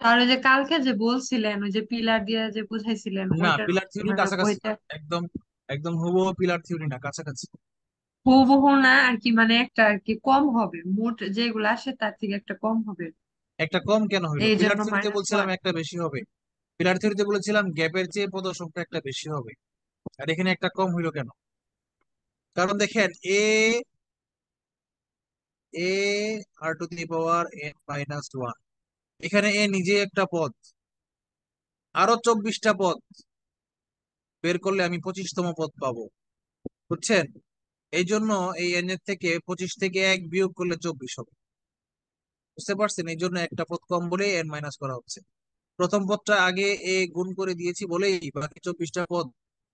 আর ওই যে কালকে যে বলছিলেন, ওই যে পিলার দিয়ে যে বুঝাইছিলেন না, ওইটার, পিলার থিওরির মানে কাছাকাছি ওইটা না, একদম একদম হুবহু পিলার থিওরি না, কাছাকাছি। হুবহু না আর কি, মানে একটা আর কি কম হবে, মোট যেগুলো আসে তার থেকে একটা কম হবে, একটা কম কেন হইলো? এই পিলার জন্য থিওরিতে বলছিলাম -1। একটা বেশি হবে। পিলার থিওরিতে বলেছিলাম গ্যাপের চেয়ে পদ সংখ্যা একটা বেশি হবে, আর এখানে একটা কম হইলো কেন? কারণ দেখেন, এ এ R⁻n-1, এখানে এ নিজে একটা পদ, আরো 24টা পদ বের করলে আমি 25তম পদ পাবো। বুঝছেন? এই জন্য এই এন এর থেকে 25 থেকে 1 বিয়োগ করলে 24 হবে। বুঝতে পারছেন? এই জন্য একটা পদ কম বলে এন মাইনাস করা হচ্ছে। প্রথম পদটা আগে এ গুণ করে দিয়েছি বলেই বাকি 24টা পদ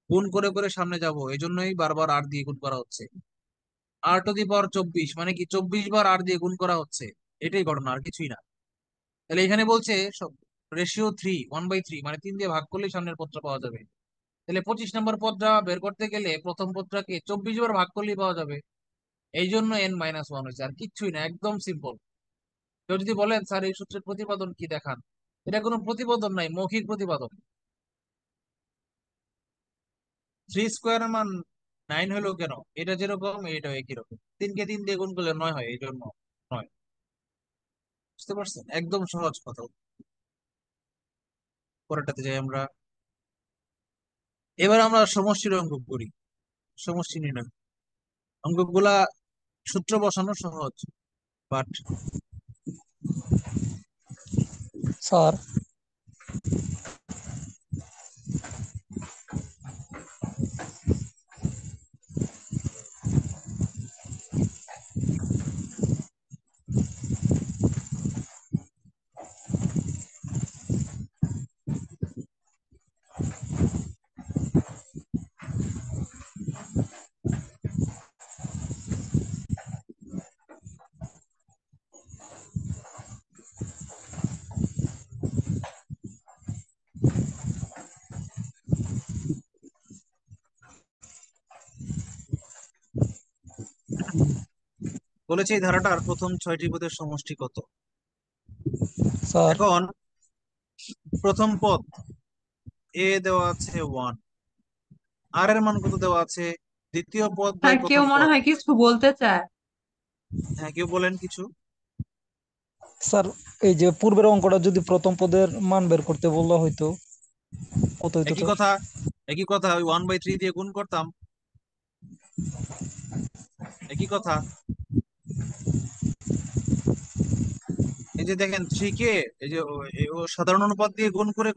গুণ করে করে সামনে যাব, এই জন্যই বারবার আর দিয়ে গুণ করা হচ্ছে। R⁻24 মানে কি 24 বার আর দিয়ে গুণ করা হচ্ছে, এটাই ঘটনা, আর কিছুই না। তাহলে এখানে বলছে সব রেশিও 3, 1/3, মানে 3 দিয়ে ভাগ করলেই সামনের পদটা পাওয়া যাবে। তাহলে 25 নম্বর পদটা বের করতে গেলে প্রথম পদটাকে 24 বার ভাগ করলেই পাওয়া যাবে। এই জন্য n-1 হয়েছে, আর কিচ্ছুই না, একদম সিম্পল। কেউ যদি বলেন স্যার এই সূত্রের প্রতিপাদন কি দেখান, এটা কোনো প্রতিপাদন নাই, মৌখিক প্রতিপাদন। 3 স্কোয়ারের মান 9 হলো কেন? এটা যেরকম এটাও একই রকম, 3 কে 3 দিয়ে গুণ করলে 9 হয়, এই জন্য 9। বুঝতে পারছেন? একদম সহজ কথা। পরেরটাতে যাই আমরা। এবার আমরা সমষ্টির অঙ্ক করি, সমষ্টি নির্ণয়। অঙ্কগুলা সূত্র বসানো সহজ, বাট স্যার বলেছে এই ধারাটার প্রথম 6টি পদের সমষ্টি কত। স্যার এখন প্রথম পদ এ দেওয়া আছে 1, আর এর মান কত দেওয়া আছে? দ্বিতীয় পদ বাই স্যার কেউ প্রথম মনে পদ। হয় কিছু বলতে চায়। হ্যাঁ, কেউ বলেন কিছু। স্যার এই যে পূর্বের অঙ্কটা যদি প্রথম পদের মান বের করতে বলা হইতো কত হইতো একই স্যার? কথা, একই কথা, ওই 1/3 দিয়ে গুণ করতাম, একই কথা। যে দেখেন 3 কে এই যে ও সাধারণ অনুপাত দিয়ে গুণ করে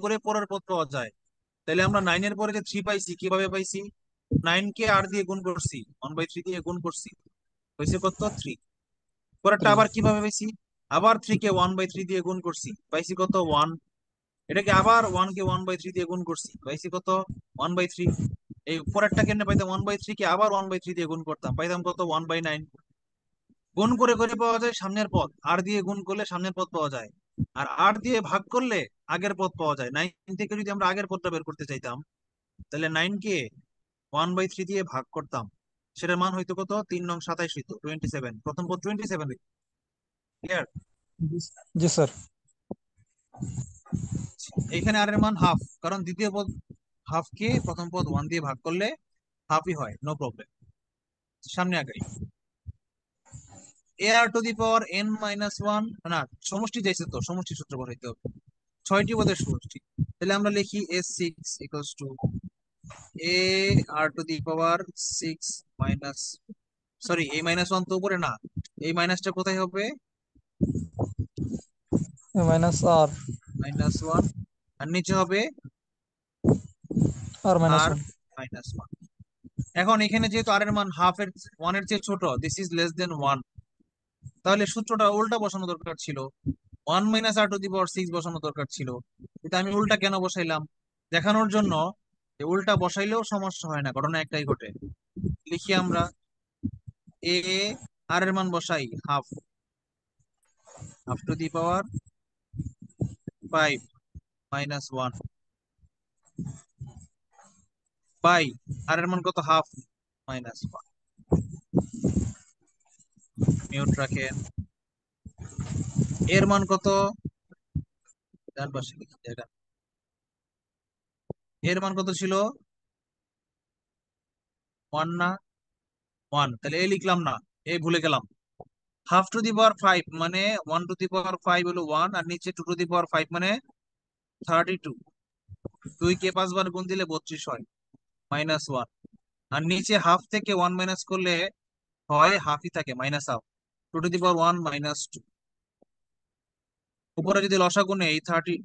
করে পরের পদ পাওয়া যায়। তাহলে আমরা 9 এর পরে যে 3 পাইছি কিভাবে পাইছি? 9 কে আর দিয়ে গুণ করছি, 1/3 দিয়ে গুণ করছি, হয়েছে কত? 3। পরেরটা 3। আবার কিভাবে পাইছি? আবার 3 কে 1/3 দিয়ে গুণ করছি, পাইছি কত? 1। এটাকে আবার 1 কে 1/3 দিয়ে গুণ করছি, পাইছি কত? 1/3। এই পরেরটা কেন পাইতাম? 1/3 কে আবার 1/3 দিয়ে গুণ করতাম, পাইতাম কত? 1/9। গুণ করে করে পাওয়া যায় সামনের পদ, আর দিয়ে গুণ করলে সামনের পদ পাওয়া যায়, আর আর দিয়ে ভাগ করলে আগের পদ পাওয়া যায়। 9 থেকে যদি আমরা আগের পদটা বের করতে চাইতাম, তাহলে 9 কে 1/3 দিয়ে ভাগ করতাম, সেটার মান হইতো কত? 3 নং 27 হইতো, 27। প্রথম পদ 27 হইতো। ক্লিয়ার? জি স্যার। এখানে আর এর মান হাফ, কারণ দ্বিতীয় পদ হাফ কে প্রথম পদ 1 দিয়ে ভাগ করলে হাফই হয়, নো প্রবলেম। সামনে আগাই। ar⁴n-1, না সমষ্টি চাইছে তো, সমষ্টি সূত্র বসাইতে হবে, 6টি পদের সমষ্টি। তাহলে আমরা লিখি s6 equals to ar⁴ 6 minus, sorry এই -1 তো উপরে না, এই মাইনাসটা কোথায় হবে? মাইনাস আর -1, আর নিচে হবে আর মাইনাস আর 1। -1। এখন এখানে যেহেতু আর এর মান হাফ এর 1 এর চেয়ে ছোট, দিস ইজ লেস দেন 1, তাহলে সূত্রটা উল্টা বসানো দরকার ছিল, 1 - r⁴ বসানো দরকার ছিল। কিন্তু আমি উল্টা কেন বসাইলাম? দেখানোর জন্য যে উল্টা বসাইলেও সমস্যা হয় না, ঘটনা একটাই ঘটে। লিখি আমরা এ, আর এর মান বসাই হাফ, r⁵ -1 বাই আর এর মান কত? হাফ -1। মিউট রাখেন। এর মান কত? ডান পাশে লিখি জায়গা। এর মান কত ছিল? 1 না? 1, তাহলে এ লিখলাম না, এ ভুলে গেলাম। ½ মানে 1⁵ হলো 1, আর নিচে 2⁵ মানে 32। 2 কে 5 বার গুণ দিলে 32 হয়, -1। আর নিচে হাফ থেকে 1 মাইনাস করলে হয় হাফই থাকে, -হাফ, 2⁴ -2। উপরে যদি লসাগু নেই 30,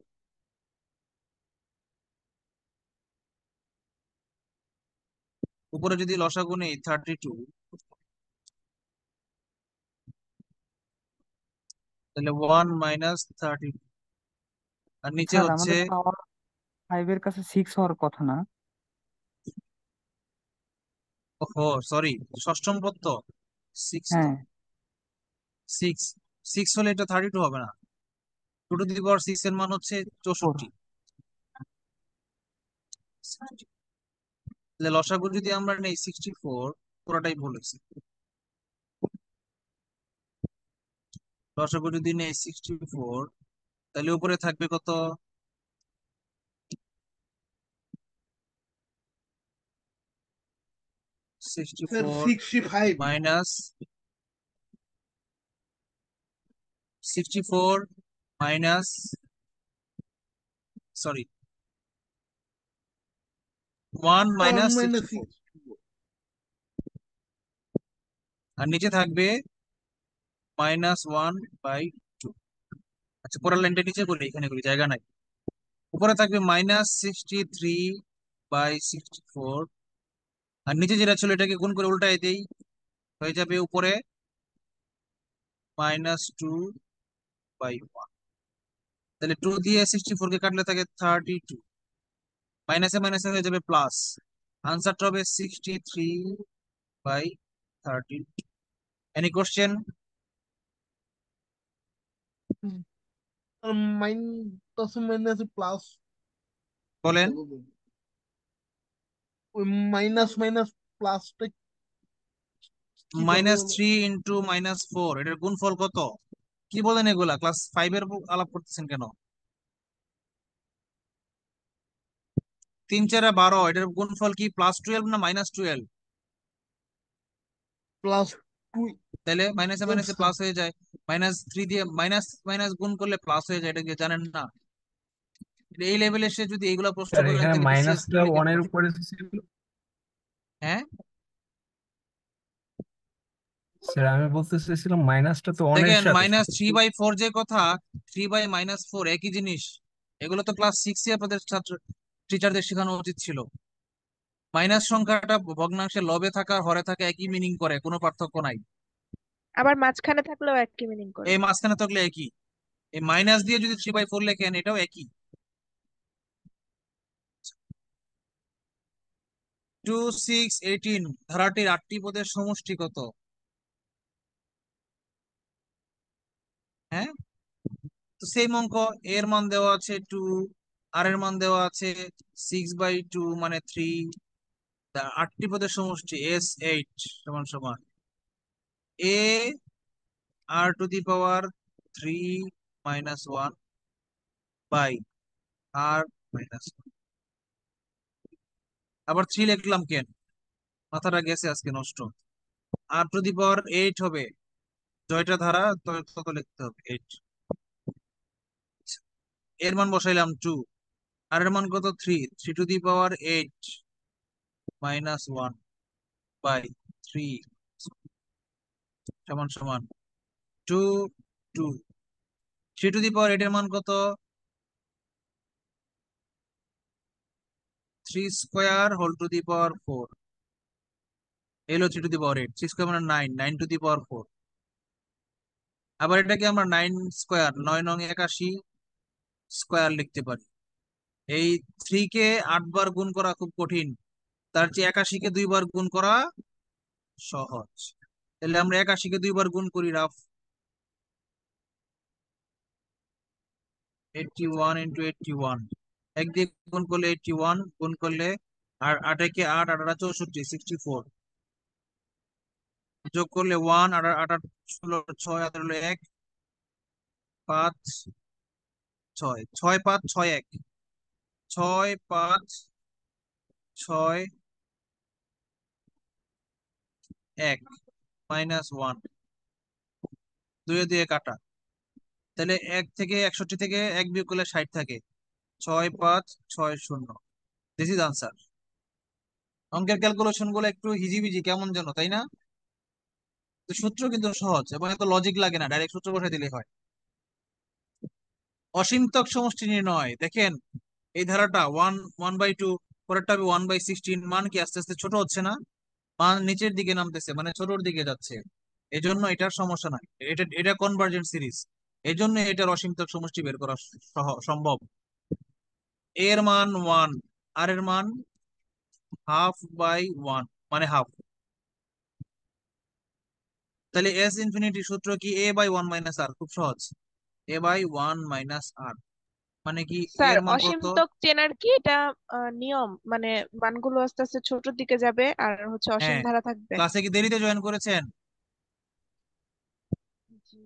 উপরে যদি লসাগু নেই 32, তাহলে 1 - 30, আর নিচে স্যার হচ্ছে, আমাদের পাওয়ার 5 এর কাছে 6 হওয়ার কথা না? ও সরি, ষষ্ঠম পদ তো 6, তো হ্যাঁ। 6, 6 হলে এটা 32 হবে না, 2⁵ এর মান হচ্ছে 4। 64। তাহলে লসাগু যদি আমরা নেই 64, পুরোটাই ভুল হয়েছে। লসাগু যদি নেই 64, তাহলে উপরে থাকবে কত? স্যার 64 65 মাইনাস 64 মাইনাস, সরি 1 - 1 - 64, 6 আর নিচে থাকবে -1/2। আচ্ছা, পরের লাইনটা নিচে করি, এখানে করি, জায়গা নাই। উপরে থাকবে -63/64, আর নিচে যেটা ছিল এটাকে গুণ করে উল্টাই দেই, হয়ে যাবে উপরে -2/1। তাহলে 2 দিয়ে 64 কে কাটলে থাকে 32, মাইনাসে মাইনাসে হয়ে যাবে প্লাস, আনসারটা হবে 63/30। Any question? মাইনাস প্লাস বলেন। ওই মাইনাস মাইনাস প্লাসটা কিভাবে হলো? -3 × -4, এটার গুণফল কত? কি বলেন এগুলা? ক্লাস 5 এর আলাপ করতেছেন কেন? 3 × 4 = 12, এটার গুণফল কি +12 না -12? প্লাস 2। তাহলে মাইনাসে মাইনাসে প্লাস হয়ে যায়, -3 দিয়ে মাইনাস মাইনাস গুণ করলে প্লাস হয়ে যায়, এটা কি জানেন না? এই লেভেলে সে যদি এইগুলা প্রশ্ন স্যার করেন এখানে তাহলে বিসিএস মাইনাসটা লেভেলে ওয়ানের কেমন? উপরে ছিল। হ্যাঁ স্যার আমি বলতে চাইছিলাম মাইনাসটা তো অনের দেখেন সাথে -3/4 যে কথা, 3/-4 একই জিনিস। এগুলো তো ক্লাস 6 এ আপনাদের ছাত্র টিচারদের শেখানো উচিত ছিল। মাইনাস সংখ্যাটা ভগ্নাংশের লবে থাকা আর হরে থাকা একই মিনিং করে, কোনো পার্থক্য নাই। আবার মাঝখানে থাকলেও একই মিনিং করে। এই মাঝখানে থাকলে একই। এই মাইনাস দিয়ে যদি 3/4 লেখেন এটাও একই। 2, 6, 18 ধারাটির 8টি পদের সমষ্টি কত? হ্যাঁ, তো সেম অঙ্ক। এর মান দেওয়া আছে 2, আর এর মান দেওয়া আছে 6/2 মানে 3। 8টি পদের সমষ্টি S8 সমান সমান a r⁻³ বাই r−1। আবার 3 লিখলাম কেন? মাথাটা গেছে আজকে নষ্ট। r⁸ হবে, জয়টা ধারা তত লিখতে হবে 8। এর মান বসাইলাম 2, আর এর মান কত 3, 3⁻8−1 বাই 3 সমান সমান 2, 2। 3⁸ এর মান কত? 3² এলো 3⁸। 3² মানে 9, 9⁴। আবার এটাকে আমরা 9² 9×9 = 81 স্কোয়ার লিখতে পারি। এই 3 কে 8 বার গুণ করা খুব কঠিন, তার চেয়ে 81 কে 2 বার গুণ করা সহজ। তাহলে আমরা 81 কে 2 বার গুণ করি, রাফ 81 × 81। এক দিয়ে গুণ করলে 81, গুণ করলে আর 8 একে 8, 8 8 64, 64 যোগ করলে 1, 8 8 16 6, আর হলো 1 5 6, 6 5 6 1, 6 5 6 1 -1, 2 এ 2 কাটা। তাহলে 1 থেকে 61 থেকে 1 বিয়োগ করলে 60 থাকে। 6 5 6 0, দিস ইজ আনসার। অঙ্কের ক্যালকুলেশন গুলো একটু হিজিবিজি কেমন যেন, তাই না? তো সূত্র কিন্তু সহজ এবং এত লজিক লাগে না, ডাইরেক্ট সূত্র বসাই দিলে হয়। অসীমতক সমষ্টি নির্ণয়। দেখেন এই ধারাটা 1/2, পরেরটা হবে 1/16। মান কি আস্তে আস্তে ছোট হচ্ছে না? মান নিচের দিকে নামতেছে, মানে ছোটর দিকে যাচ্ছে। এই জন্য এটার সমস্যা নাই, এটা কনভার্জেন্ট সিরিজ। এই জন্য এটার অসীমতক সমষ্টি বের করা সম্ভব। এর মান 1, আর এর মান ½/1 মানে হাফ। তাহলে S∞ সূত্র কি? a/1 - r। খুব সহজ, a/1 - r মানে কি? স্যার এর মান কত? অসীমতক চেনার কি এটা নিয়ম, মানে মানগুলো আস্তে আস্তে ছোটর দিকে যাবে আর হচ্ছে অসীম হ্যাঁ, ধারা থাকবে? ক্লাসে কি দেরিতে জয়েন করেছেন? জি,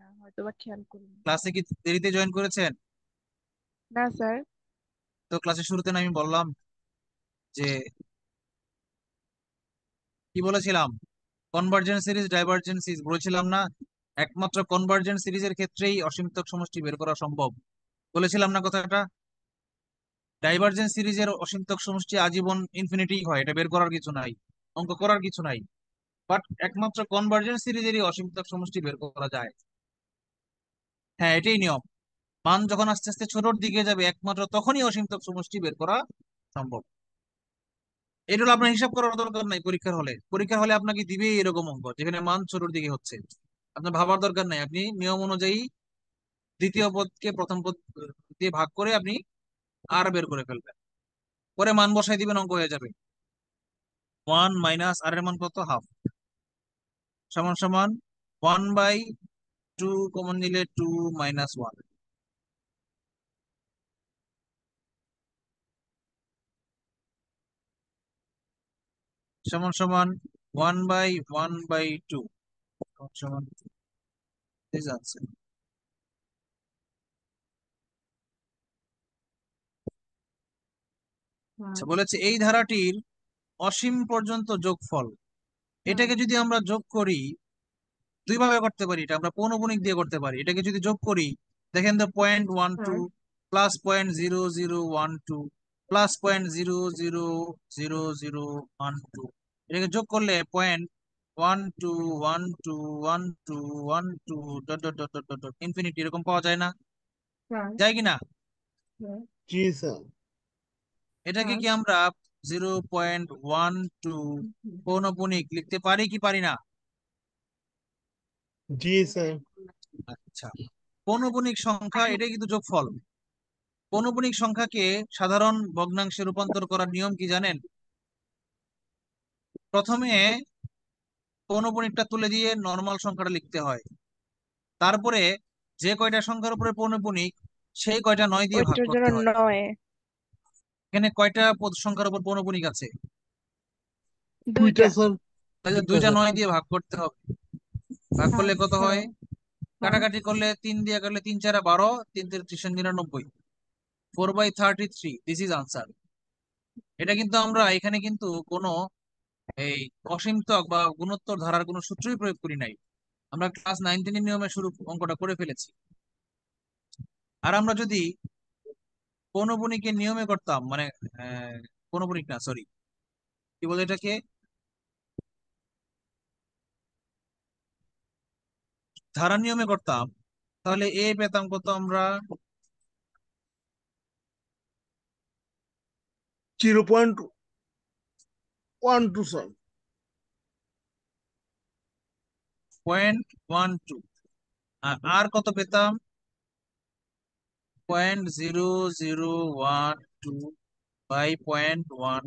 না হয়তো বা খেয়াল করিনি। ক্লাসে কি দেরিতে জয়েন করেছেন? না স্যার। তো ক্লাসের শুরুতে না আমি বললাম যে, কি বলেছিলাম? কনভার্জেন্ট সিরিজ, ডাইভারজেন্ট সিরিজ বলেছিলাম না? একমাত্র কনভার্জেন্ট সিরিজের ক্ষেত্রেই অসীমতক সমষ্টি বের করা সম্ভব, বলেছিলাম না কথাটা? ডাইভারজেন্ট সিরিজের অসীমতক সমষ্টি আজীবন ইনফিনিটি হয়, এটা বের করার কিছু নাই, অঙ্ক করার কিছু নাই। বাট একমাত্র কনভার্জেন্ট সিরিজেরই অসীমতক সমষ্টি বের করা যায়। হ্যাঁ, এটাই নিয়ম। মান যখন আস্তে আস্তে ছোটর দিকে যাবে একমাত্র তখনই অসীমতক সমষ্টি বের করা সম্ভব। এটা হলো আপনার হিসাব করার দরকার নাই। পরীক্ষার হলে আপনাকে দিবেই এরকম অঙ্ক যেখানে মান ছোটর দিকে হচ্ছে। আপনার ভাবার দরকার নাই, আপনি নিয়ম অনুযায়ী দ্বিতীয় পদকে প্রথম পদ দিয়ে ভাগ করে আপনি আর বের করে ফেলবেন, পরে মান বসাই দিবেন, অঙ্ক হয়ে যাবে। 1 মাইনাস আর এর মান কত? হাফ, সমান সমান 1/2 কমন নিলে 2 - 1 সমান সমান 1/1/2 সমান this answer। আচ্ছা, বলেছে এই ধারাটির অসীম পর্যন্ত যোগফল। এটাকে যদি আমরা যোগ করি, দুই ভাবে করতে পারি, এটা আমরা পৌনঃপুনিক দিয়ে করতে পারি। এটাকে যদি যোগ করি, দেখেন তো 0.12 প্লাস 0.0012 প্লাস 0.000012, এটাকে যোগ করলে 1 2 1 2 1 2 ইনফিনিটি এরকম পাওয়া যায় না, স্যার যায় কি না? জি স্যার। এটাকে স্যার কি আমরা 0.12 পৌনপুনিক লিখতে পারি কি পারি না? জি স্যার। আচ্ছা, পৌনপুনিক সংখ্যা এটাই কিন্তু যোগফল। পৌনপুনিক সংখ্যাকে সাধারণ ভগ্নাংশে রূপান্তর করার নিয়ম কি জানেন? প্রথমে পৌনপুনিকটা তুলে দিয়ে নর্মাল সংখ্যাটা লিখতে হয়, তারপরে যে কয়টা সংখ্যার উপরে পৌনপুনিক সেই কয়টা 9 দিয়ে ভাগ ওইটার জন্য করতে হয়। 9, এখানে কয়টা সংখ্যার উপর পৌনপুনিক আছে? দুইটা 2টা। স্যার। তাহলে দুইটা দুইটা স্যার। 9 দিয়ে ভাগ করতে হবে। ভাগ করলে কত আচ্ছা হয়? স্যার কাটাকাটি করলে 3 দিয়ে কাটলে 3 4 12, 3 3 99, 4/33। This is answer. এটা কিন্তু আমরা এখানে কিন্তু কোনো এই অসীমতক বা গুণোত্তর ধারার কোনো সূত্রই প্রয়োগ করি নাই, আমরা ক্লাস 9 10 নিয়মে শুরু অঙ্কটা করে ফেলেছি। আর আমরা যদি পৌনপুনিকের নিয়মে করতাম, মানে পৌনপুনিক না, সরি, কি বলে এটাকে, ধারা নিয়মে করতাম, তাহলে এ পেতাম কত আমরা? 0.12 স্যার। 0.12। আর কত পেতাম? 0.0012/0.1।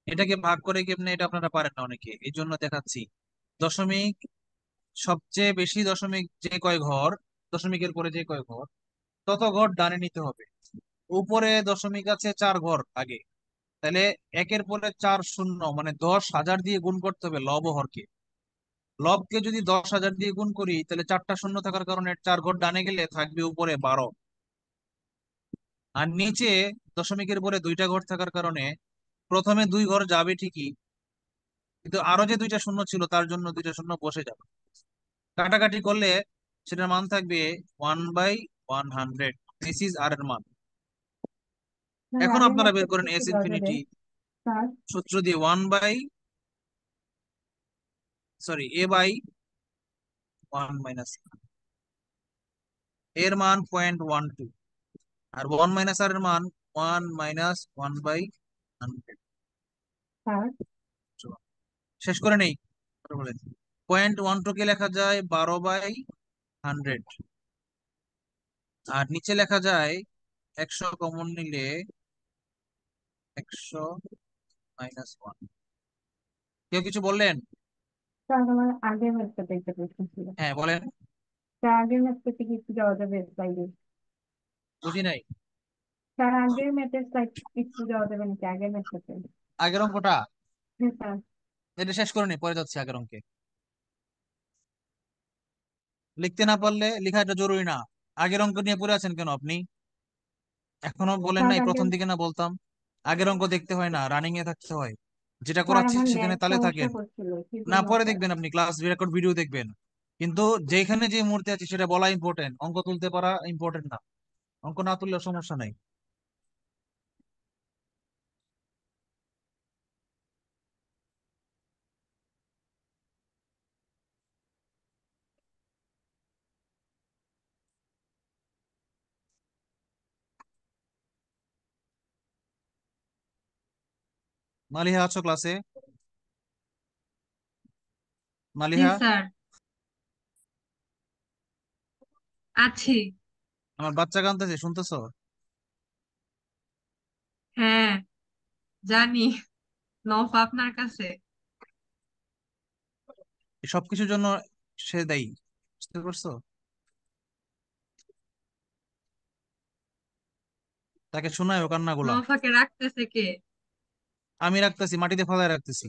এটাকে ভাগ করে কেমনে এটা আপনারা পারেন না অনেকে, এই জন্য দেখাচ্ছি। দশমিক, সবচেয়ে বেশি দশমিক যে কয় ঘর, দশমিকের পরে যে কয় ঘর, তত ঘর ডানে নিতে হবে। উপরে দশমিক আছে 4 ঘর আগে, তাহলে একের পরে 4 শূন্য, মানে 10,000 দিয়ে গুণ করতে হবে লব ও হরকে। লবকে যদি 10,000 দিয়ে গুণ করি, তাহলে 4টা শূন্য থাকার কারণে 4 ঘর ডানে গেলে থাকবে উপরে 12। আর নিচে দশমিকের পরে 2টা ঘর থাকার কারণে প্রথমে 2 ঘর যাবে ঠিকই, কিন্তু আরো যে 2টা শূন্য ছিল তার জন্য 2টা শূন্য বসে যাবে। কাটাকাটি করলে সেটার মান থাকবে 1/100। দিস ইজ আর এর মান। স্যার এখন আগের আপনারা বের ম্যাথটা করেন একটু এস দেওয়া যাবে ইনফিনিটি স্যার? সূত্র দিয়ে 1 বাই a/1 মাইনাস, এর মান 0.12, আর 1 মাইনাস আর এর মান 1 - 1/100। স্যার শেষ করে নেই, বলেন। 0.12 কে লেখা যায় 12/100, আর নিচে লেখা যায় 100 কমন নিলে 100 - 1। কেউ কিছু বললেন? স্যার আমার আগের ম্যাথটাতে একটা প্রশ্ন ছিল। হ্যাঁ বলেন। স্যার আগের ম্যাথটাতে কি একটু যাওয়া যাবে স্লাইডে? বুঝি নাই। স্যার আগের ম্যাথের স্লাইড একটু যাওয়া যাবে নাকি আগের ম্যাথটাতে? আগের অঙ্কটা হ্যাঁ স্যার। এটা শেষ করে নি, পরে যাচ্ছে আগের অঙ্কে। লিখতে না পারলে লেখা এটা জরুরি না। আগের অঙ্ক নিয়ে পড়ে আছেন কেন আপনি? এখনো বলেন স্যার নাই? প্রথম আগের দিকে না বলতাম আগের অঙ্ক দেখতে হয় না, রানিং এ থাকতে হয়। যেটা স্যার করাচ্ছি আমার সেখানে নেট তালে সমস্যা থাকেন। করছিল না, সেজন্য পরে স্যার। দেখবেন, আপনি ক্লাস রেকর্ড ভিডিও দেখবেন। কিন্তু যেখানে যে মুহূর্তে আছে সেটা বলা ইম্পর্টেন্ট, অঙ্ক তুলতে পারা ইম্পর্টেন্ট না। অঙ্ক না তুললে সমস্যা নাই। মালিহা আছো ক্লাসে? জি মালিহা, স্যার আছি। আমার বাচ্চা কাঁদতেছে, শুনতেছো? হ্যাঁ জানি, নফ আপনার কাছে। এই সবকিছুর জন্য সে দায়ী, বুঝতে পারছো? তাকে শোনায় ও কান্নাগুলা। নফাকে রাখতেছে কে? আমি রাখতেছি, মাটিতে ফেলায় রাখতেছি,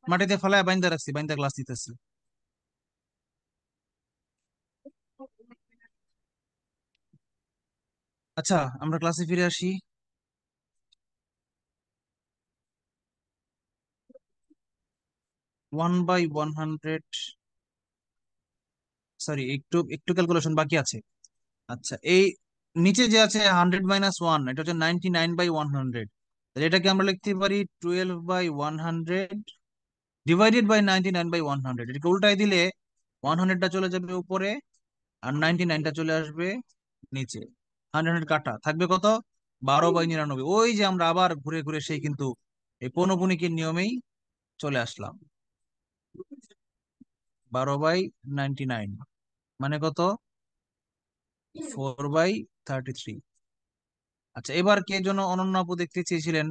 মাটিতে ফেলায় বাইন্দা রাখছি, বাইন্দা ক্লাস নিতেছি। আচ্ছা, আমরা ক্লাসে ফিরে আসি। 1/100, সরি, একটু একটু ক্যালকুলেশন বাকি আছে। আচ্ছা, এই নিচে যে আছে 100 - 1, এটা হচ্ছে 99/100। এটাকে আমরা লিখতে পারি 12/100 ডিভাইডেড বাই 99/100, এটাকে উল্টাই দিলে 100টা চলে যাবে উপরে আর 99টা চলে আসবে নিচে। 100 কাটা থাকবে কত? 12/99। ওই যে আমরা আবার ঘুরে ঘুরে সেই কিন্তু এই পৌনপুনিকের নিয়মেই চলে আসলাম। 12/99 মানে কত? 4/33। আচ্ছা, এবার কে যেন অনন্য আপু দেখতে চেয়েছিলেন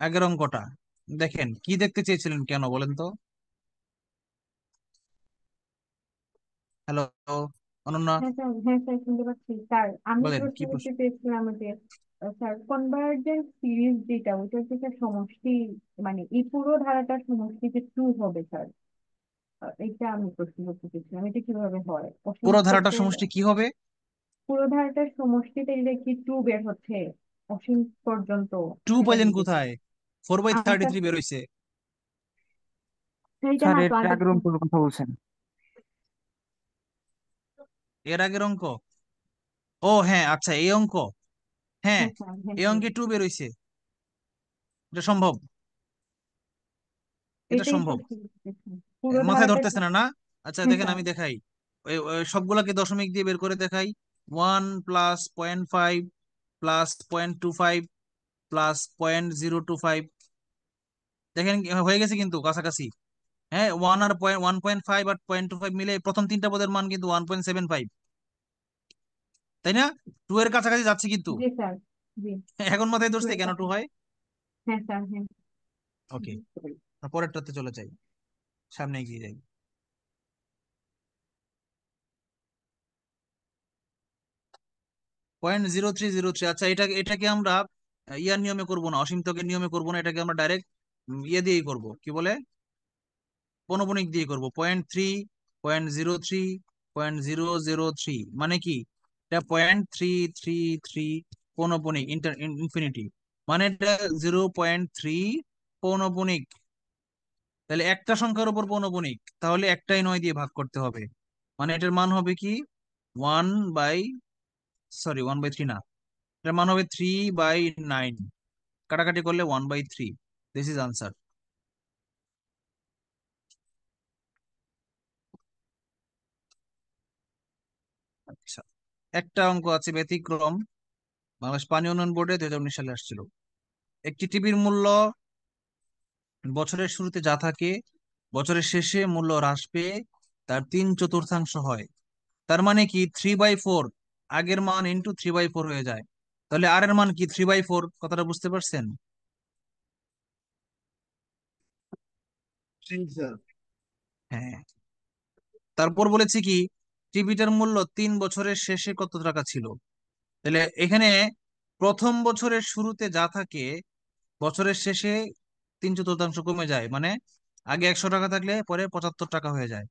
আগের অঙ্কটা। দেখেন কি দেখতে চেয়েছিলেন, কেন বলেন তো? হ্যালো অনন্যা, হ্যাঁ স্যার শুনতে পাচ্ছি স্যার। আমি বলেন প্রশ্ন কি করতে প্রশ্ন? চেয়েছিলাম যে স্যার কনভার্জেন্ট সিরিজ যেটা ওইটা হচ্ছে স্যার সমষ্টি, মানে এই পুরো ধারাটার সমষ্টি যে টু হবে স্যার, এটা আমি প্রশ্ন করতে চেয়েছিলাম এটা কিভাবে হয় অসীম পুরো ধারাটা থেকে। সমষ্টি কি হবে? পুরো ধারাটার সমষ্টিতে এটা কি টু বের হচ্ছে অসীম পর্যন্ত, টু সেটা পাইলেন বলতে চাই। কোথায়? ফোর বাই আমি থার্টি স্যার থ্রি বেরোইছে। সেইটা স্যার না তো এর আগে। আগের অঙ্কের কথা বলছেন? এর আগের অঙ্ক? ও হ্যাঁ, আচ্ছা এই অঙ্ক। হ্যাঁ, হ্যাঁ স্যার, হ্যাঁ এই স্যার, অঙ্কে টু বেরোইছে। এটা সম্ভব, এটা এটাই সম্ভব। স্যার শিখতেছি। পুরো মাথায় ধারাটা ধরতেছে না না? আচ্ছা হ্যাঁ দেখেন স্যার। আমি দেখাই। ওই সবগুলাকে দশমিক দিয়ে বের করে দেখাই। 1 + 0.5 +0.25 +0.025। দেখেন হয়ে গেছে কিন্তু কাছাকাছি। হ্যাঁ, 1 আর 1.5 আর 0.25 মিলে প্রথম তিনটা পদের মান কিন্তু 1.75, তাই না? টু এর কাছাকাছি যাচ্ছে কিন্তু। জি স্যার, জি। এখন মাথায় টু ধরছে এর কেন টু কাছে। হয়। হ্যাঁ স্যার, হ্যাঁ। ওকে, পরেরটাতে চলে যাই, সামনে এগিয়ে যাই। 0.0303। আচ্ছা, এটাকে আমরা ইয়ার নিয়মে করব না, অসীমতকের নিয়মে করব না, এটাকে আমরা ডাইরেক্ট ইয়ে দিয়েই করব, কি বলে, পৌনপুনিক দিয়ে করব। 0.3, 0.03, 0.003 মানে কি? এটা 0.333 পৌনপুনিক ইনফিনিটি, মানে এটা 0.3 পৌনপুনিক। তাহলে একটা সংখ্যার উপর পৌনপুনিক, তাহলে একটাই 9 দিয়ে ভাগ করতে হবে। মানে এটার মান হবে কি, 1 বাই, সরি 1/3 না, এটার মান হবে 3/9। কাটাকাটি করলে 1/3। This is answer. আচ্ছা, একটা অঙ্ক আছে ব্যতিক্রম, বাংলাদেশ পানি উন্নয়ন বোর্ডে 2019 সালে আসছিল। একটি টিভির মূল্য বছরের শুরুতে যা থাকে, বছরের শেষে মূল্য হ্রাস পেয়ে তার 3/4 হয়। তার মানে কি 3/4 আগের মান ইন্টু 3/4 হয়ে যায়। তাহলে আর এর মান কি 3/4, কথাটা বুঝতে পারছেন? জি স্যার। হ্যাঁ। তারপর বলেছি কি, টিভিটার মূল্য 3 বছরের শেষে কত টাকা ছিল। তাহলে এখানে প্রথম বছরের শুরুতে যা থাকে, বছরের শেষে 3/4 কমে যায়, মানে আগে 100 টাকা থাকলে পরে 75 টাকা হয়ে যায়,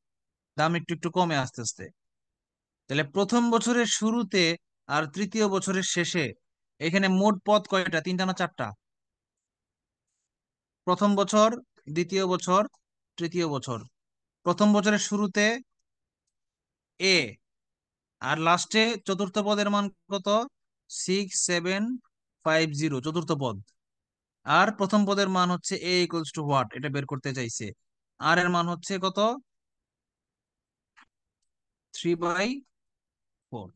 দাম একটু একটু কমে আস্তে আস্তে। তাহলে প্রথম বছরের শুরুতে আর তৃতীয় বছরের শেষে এখানে মোট পদ কয়টা, তিনটা না চারটা? প্রথম বছর, দ্বিতীয় বছর, তৃতীয় বছর। প্রথম বছরের শুরুতে এ, আর লাস্টে চতুর্থ পদের মান কত? 6750, চতুর্থ পদ। আর প্রথম পদের মান হচ্ছে এ ইকুয়ালস টু হোয়াট, এটা বের করতে চাইছে। আর এর মান হচ্ছে কত? 3/4।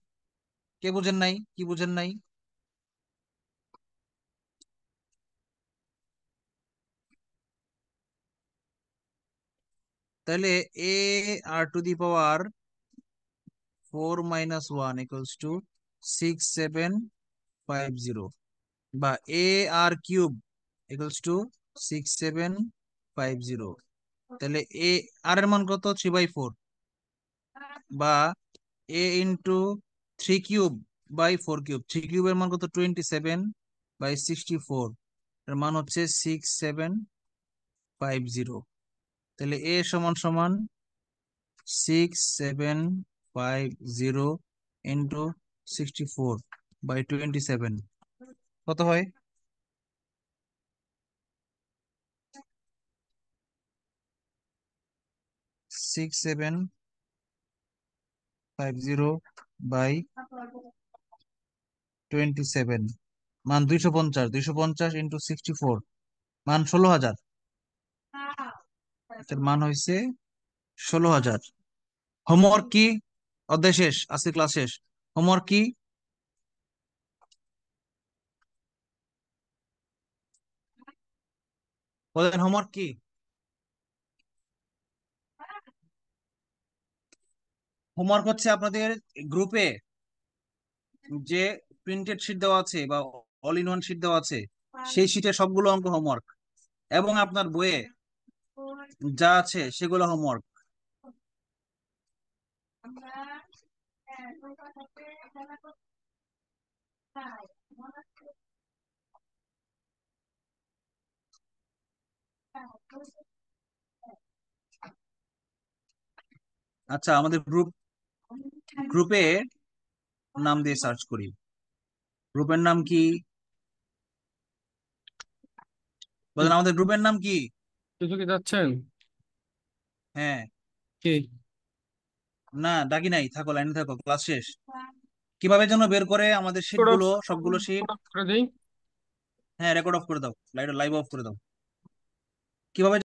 কে বুঝেন নাই, কি বুঝেন নাই? তাহলে এ r⁴ 4 - 1 = 6750, বা ar³ = 6750। তাহলে আর এর মান কত? 3/4, বা a × 3³ / 4³ 3³ এর মান কত? 27/64, এর মান হচ্ছে 6750। তাহলে এ সমান সমান 6750 × 64/27 কত হয়? 6750/27 মান 250, 250 × 64 মান 16,000। এটার মান হয়েছে 16,000। হোমওয়ার্ক কি? অধ্যায় শেষ, আজকে ক্লাস শেষ। হোমওয়ার্ক কি? বলেন হোমওয়ার্ক কি? হোমওয়ার্ক হচ্ছে আপনাদের গ্রুপে যে প্রিন্টেড শিট দেওয়া আছে বা অল ইন ওয়ান শিট দেওয়া আছে, সেই শিটে সবগুলো অঙ্ক হোমওয়ার্ক, এবং আপনার বইয়ে যা আছে সেগুলো হোমওয়ার্ক। আচ্ছা, আমাদের গ্রুপে নাম দিয়ে সার্চ করি। গ্রুপের নাম কি? বলেন আমাদের গ্রুপের নাম কি? কিছু কি যাচ্ছেন হ্যাঁ। কি? না, ডাকি নাই, থাকো, লাইনে থাকো, ক্লাস শেষ। কিভাবে যেন বের করে আমাদের রেকর্ড অফ শিটগুলো, সবগুলো শিট। করে দিই। হ্যাঁ, রেকর্ড অফ করে দাও, লাইভ অফ করে দাও। কিভাবে